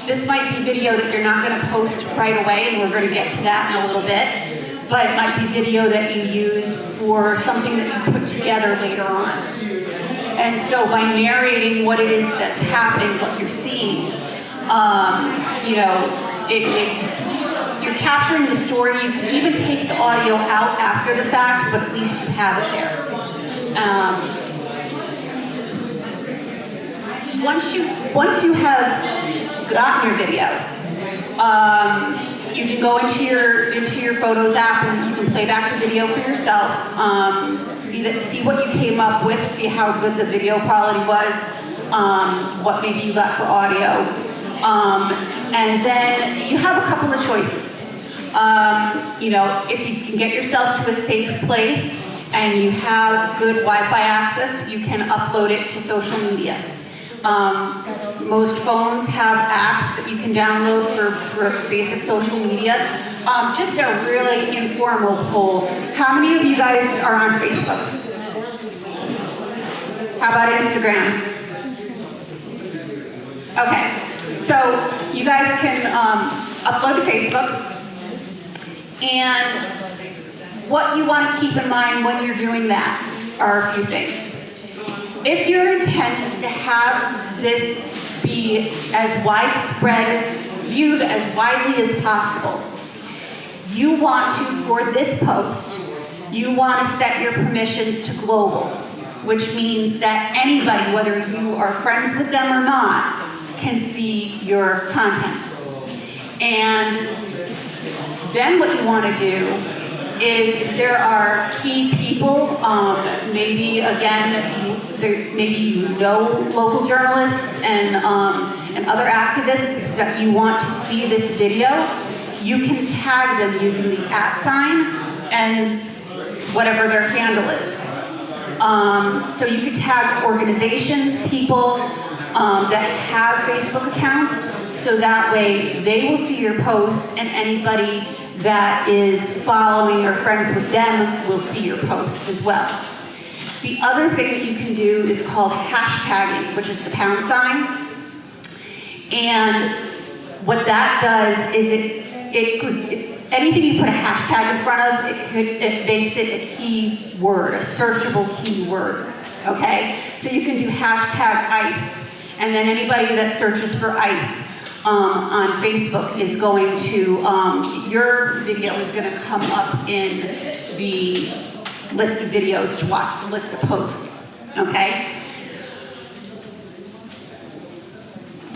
this might be video that you're not going to post right away, and we're going to get to that in a little bit, but it might be video that you use for something that you put together later on. And so by narrating what it is that's happening, what you're seeing, you know, you're capturing the story. You can even take the audio out after the fact, but at least you have it there. Once you have gotten your video, you can go into your Photos app and you can play back the video for yourself. See what you came up with. See how good the video quality was. What maybe you got for audio, and then you have a couple of choices. You know, if you can get yourself to a safe place and you have good Wi-Fi access, you can upload it to social media. Most phones have apps that you can download for basic social media. Just a really informal poll. How many of you guys are on Facebook? How about Instagram? Okay, so you guys can upload to Facebook. And what you want to keep in mind when you're doing that are a few things. If your intent is to have this be as widespread, viewed as widely as possible, you want to, for this post, you want to set your permissions to global, which means that anybody, whether you are friends with them or not, can see your content. And then what you want to do is, if there are key people, maybe you know local journalists and other activists that you want to see this video, you can tag them using the @ and whatever their handle is. So you could tag organizations, people that have Facebook accounts, so that way they will see your post, and anybody that is following or friends with them will see your post as well. The other thing that you can do is called hashtagging, which is the $. And what that does is anything you put a hashtag in front of, it makes it a key word, a searchable key word, okay? So you can do #ICE, and then anybody that searches for ICE on Facebook is going to, your video is going to come up in the list of videos to watch, the list of posts, okay?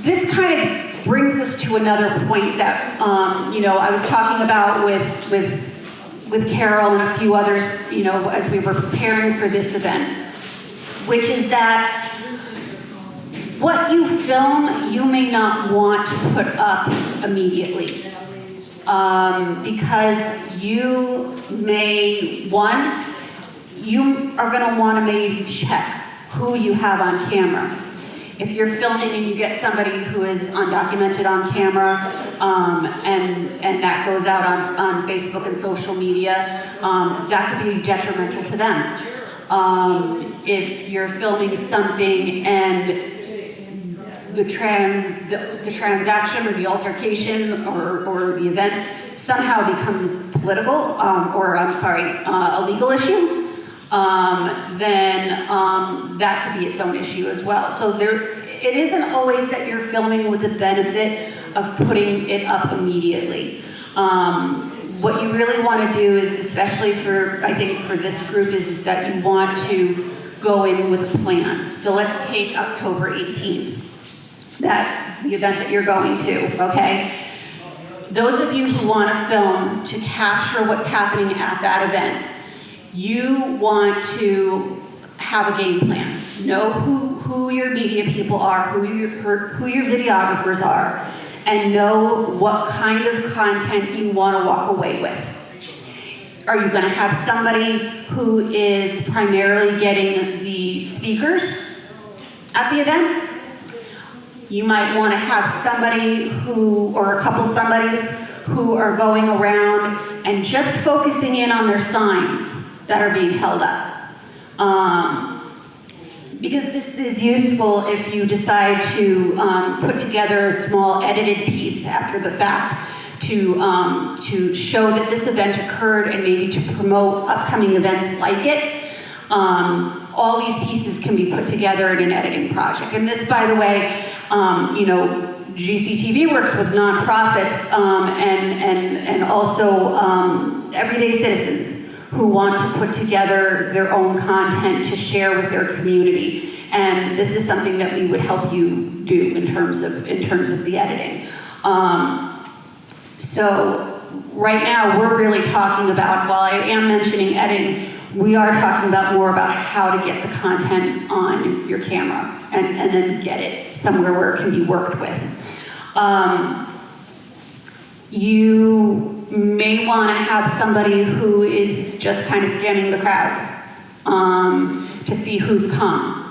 this kind of brings us to another point that, you know, I was talking about with Carol and a few others, you know, as we were preparing for this event, which is that what you film, you may not want to put up immediately. Because you may, you are gonna wanna maybe check who you have on camera. If you're filming and you get somebody who is undocumented on camera, and that goes out on Facebook and social media, that could be detrimental to them. If you're filming something and the transaction or the altercation or the event somehow becomes political, a legal issue, then that could be its own issue as well. So it isn't always that you're filming with the benefit of putting it up immediately. What you really want to do is, especially I think for this group, is that you want to go in with a plan. So let's take October 18th, the event that you're going to, okay? Those of you who want to film to capture what's happening at that event, you want to have a game plan. Know who your media people are, who your videographers are, and know what kind of content you want to walk away with. Are you going to have somebody who is primarily getting the speakers at the event? You might want to have somebody or a couple somebodies who are going around and just focusing in on their signs that are being held up. Because this is useful if you decide to put together a small edited piece after the fact to show that this event occurred and maybe to promote upcoming events like it. All these pieces can be put together in an editing project. And this, by the way, you know, GCTV works with nonprofits and also everyday citizens who want to put together their own content to share with their community. And this is something that we would help you do in terms of the editing. So right now we're really talking about, while I am mentioning editing, we are talking more about how to get the content on your camera and then get it somewhere where it can be worked with. You may want to have somebody who is just kind of scanning the crowds to see who's come.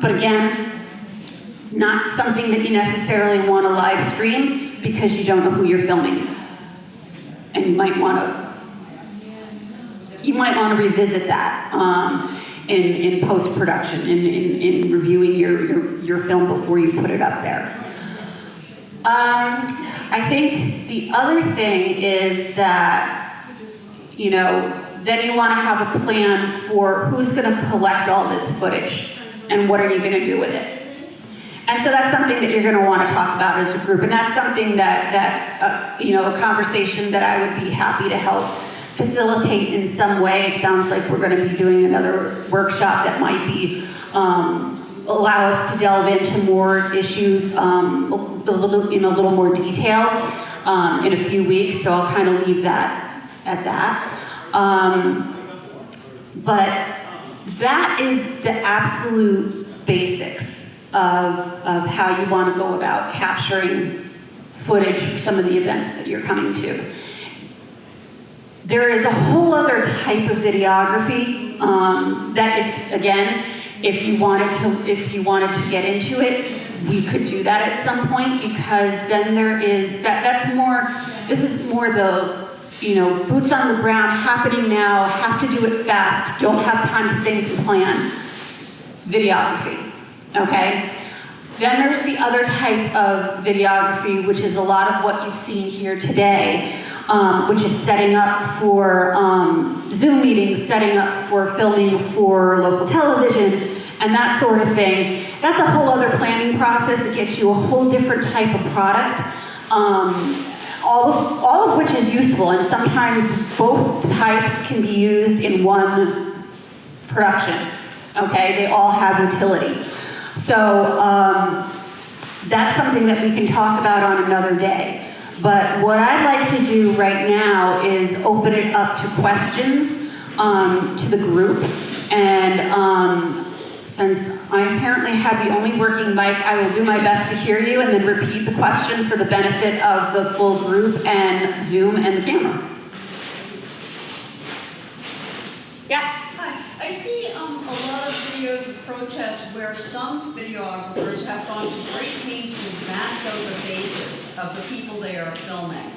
But again, not something that you necessarily want to live stream because you don't know who you're filming. And you might want to revisit that in post-production, in reviewing your film before you put it up there. I think the other thing is that, you know, then you want to have a plan for who's going to collect all this footage and what are you going to do with it. And so that's something that you're going to want to talk about as a group, and that's something that you know, a conversation that I would be happy to help facilitate in some way. It sounds like we're going to be doing another workshop that might be allow us to delve into more issues in a little more detail in a few weeks. So I'll kind of leave that at that. But that is the absolute basics of how you want to go about capturing footage for some of the events that you're coming to. There is a whole other type of videography that, if you wanted to get into it, we could do that at some point, because then there is this is more the, you know, boots on the ground, happening now, have to do it fast, don't have time to think and plan videography, okay? Then there's the other type of videography, which is a lot of what you've seen here today, which is setting up for Zoom meetings, setting up for filming for local television, and that sort of thing. That's a whole other planning process. It gets you a whole different type of product, all of which is useful, and sometimes both types can be used in one production, okay? They all have utility. So that's something that we can talk about on another day. But what I'd like to do right now is open it up to questions to the group. And since I apparently have the only working mic, I will do my best to hear you and then repeat the question for the benefit of the full group and Zoom and the camera. Yeah. Hi, I see a lot of videos of protests where some videographers have gone to great pains to mask out the faces of the people they are filming.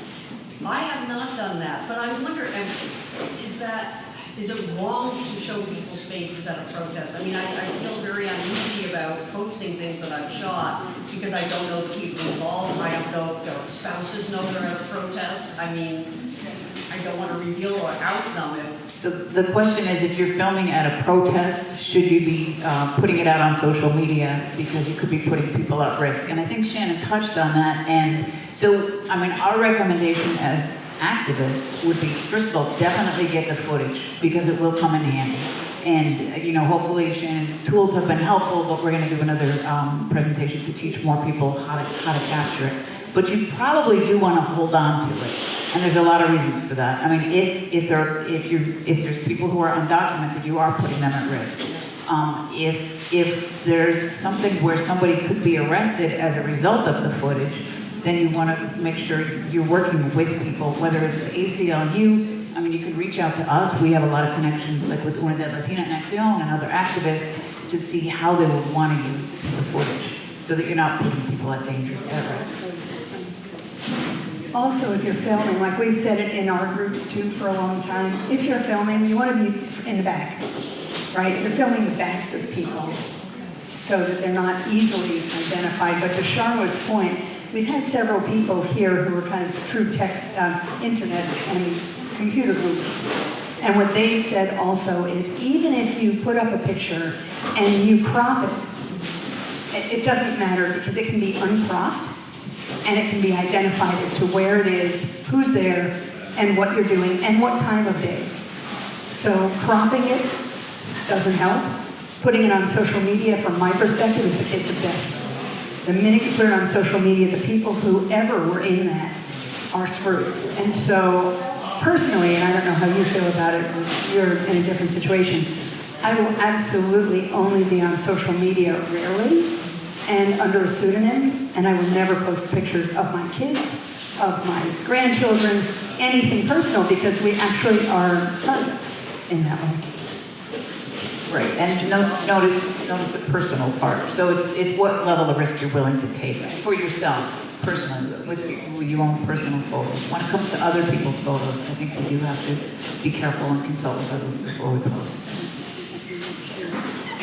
I have not done that, but I wonder, is it wrong to show people's faces at a protest? I mean, I feel very uneasy about posting things that I've shot because I don't know the people involved. I don't know if their spouses know they're at a protest. I mean, I don't want to reveal or out them. So the question is, if you're filming at a protest, should you be putting it out on social media because you could be putting people at risk? And I think Shannon touched on that. And so, I mean, our recommendation as activists would be, first of all, definitely get the footage because it will come in handy. And, you know, hopefully Shannon's tools have been helpful, but we're going to do another presentation to teach more people how to capture it. But you probably do want to hold on to it. And there's a lot of reasons for that. I mean, if there's people who are undocumented, you are putting them at risk. If there's something where somebody could be arrested as a result of the footage, then you want to make sure you're working with people, whether it's the ACLU. I mean, you can reach out to us. We have a lot of connections, like with Unidad Latina en Acción and other activists, to see how they would want to use the footage so that you're not putting people at danger, at risk. Also, if you're filming, like we've said it in our groups too for a long time, if you're filming, you want to be in the back, right? You're filming the backs of people so that they're not easily identified. But to Sharma's point, we've had several people here who are kind of true tech, internet and computer groupies. And what they've said also is even if you put up a picture and you crop it, it doesn't matter because it can be uncropped. And it can be identified as to where it is, who's there, and what you're doing, and what time of day. So cropping it doesn't help. Putting it on social media, from my perspective, is the kiss of death. The minute you put it on social media, the people who ever were in that are screwed. And so, personally, and I don't know how you feel about it, you're in a different situation, I will absolutely only be on social media rarely, and under a pseudonym, and I will never post pictures of my kids, of my grandchildren, anything personal, because we actually are targets in that way. Right, and notice the personal part. So it's what level of risk you're willing to take for yourself, personally, with your own personal photos. When it comes to other people's photos, I think we do have to be careful and consult with others before we post.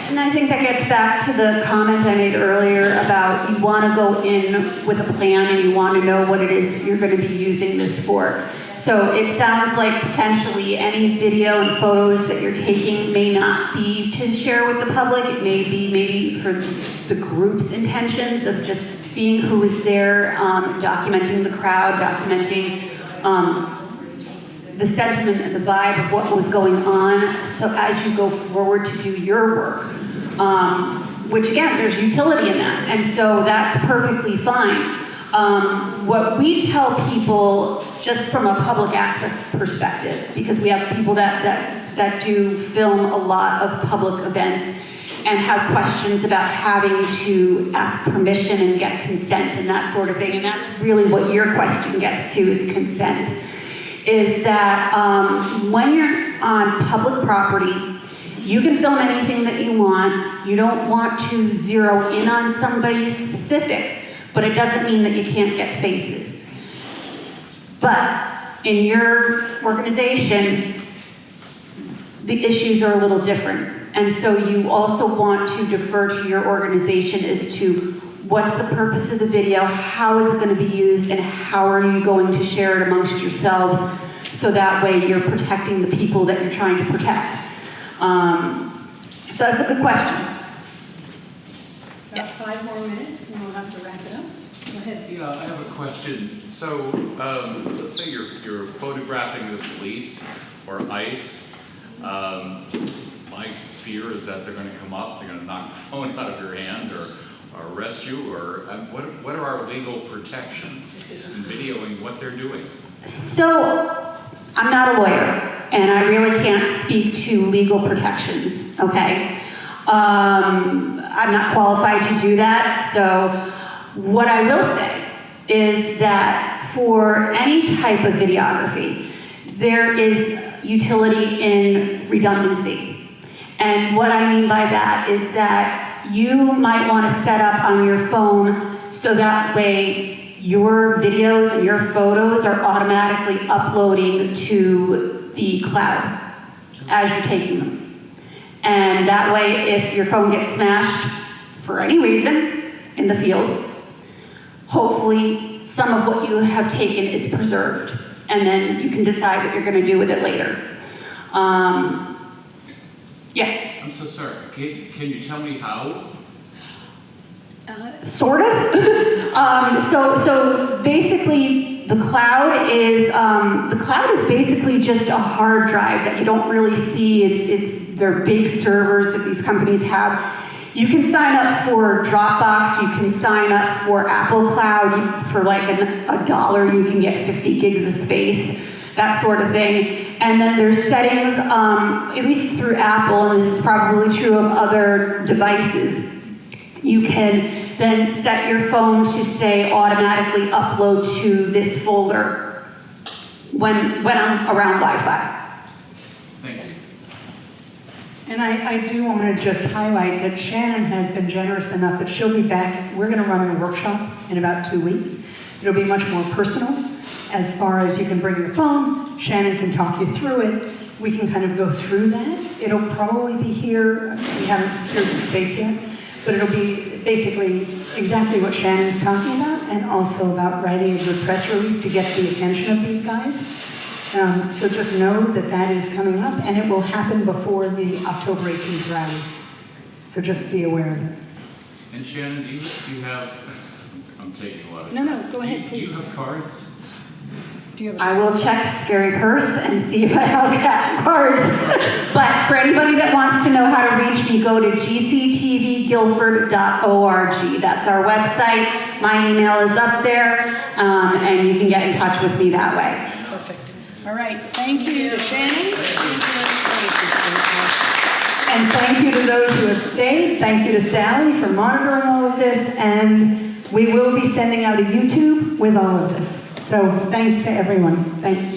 And I think that gets back to the comment I made earlier about you want to go in with a plan and you want to know what it is you're going to be using this for. So it sounds like potentially any video and photos that you're taking may not be to share with the public. It may be maybe for the group's intentions of just seeing who is there, documenting the crowd, documenting the sentiment and the vibe of what was going on, so as you go forward to do your work, which again, there's utility in that, and so that's perfectly fine. What we tell people, just from a public access perspective, because we have people that do film a lot of public events and have questions about having to ask permission and get consent and that sort of thing, and that's really what your question gets to, is consent. Is that when you're on public property, you can film anything that you want. You don't want to zero in on somebody specific, but it doesn't mean that you can't get faces. But in your organization, the issues are a little different. And so you also want to defer to your organization as to what's the purpose of the video, how is it going to be used, and how are you going to share it amongst yourselves so that way you're protecting the people that you're trying to protect. So that's a good question. About 5 more minutes and we'll have to wrap it up. Go ahead. Yeah, I have a question. So let's say you're photographing the police or ICE. My fear is that they're going to come up, they're going to knock the phone out of your hand, arrest you, or what are our legal protections in videoing what they're doing? So, I'm not a lawyer, and I really can't speak to legal protections, okay? I'm not qualified to do that, so what I will say is that for any type of videography, there is utility in redundancy. And what I mean by that is that you might want to set up on your phone so that way your videos and your photos are automatically uploading to the cloud as you're taking them. And that way, if your phone gets smashed for any reason in the field, hopefully some of what you have taken is preserved, and then you can decide what you're going to do with it later. Yeah. I'm so sorry. Can you tell me how? Sort of. So basically, the cloud is basically just a hard drive that you don't really see. They're big servers that these companies have. You can sign up for Dropbox. You can sign up for Apple Cloud. For like $1, you can get 50 gigs of space, that sort of thing. And then there's settings, at least through Apple, and this is probably true of other devices. You can then set your phone to say automatically upload to this folder when I'm around Wi-Fi. Thank you. And I do want to just highlight that Shannon has been generous enough that she'll be back. We're going to run a workshop in about 2 weeks. It'll be much more personal as far as you can bring your phone. Shannon can talk you through it. We can kind of go through that. It'll probably be here. We haven't secured the space yet, but it'll be basically exactly what Shannon's talking about, and also about writing a good press release to get the attention of these guys. So just know that that is coming up, and it will happen before the October 18th rally. So just be aware of it. And Shannon, do you have, I'm taking a lot of No, time. no, go ahead, please. Do you have cards? Do you have I will check Scary Purse and see if I have cards. But for anybody that wants to know how to reach me, go to gctvguilford.org. That's our website. My email is up there, and you can get in touch with me that way. Perfect. All right. Thank you to Shannon. And thank you to those who have stayed. Thank you to Sally for monitoring all of this. And we will be sending out a YouTube with all of this. So thanks to everyone. Thanks.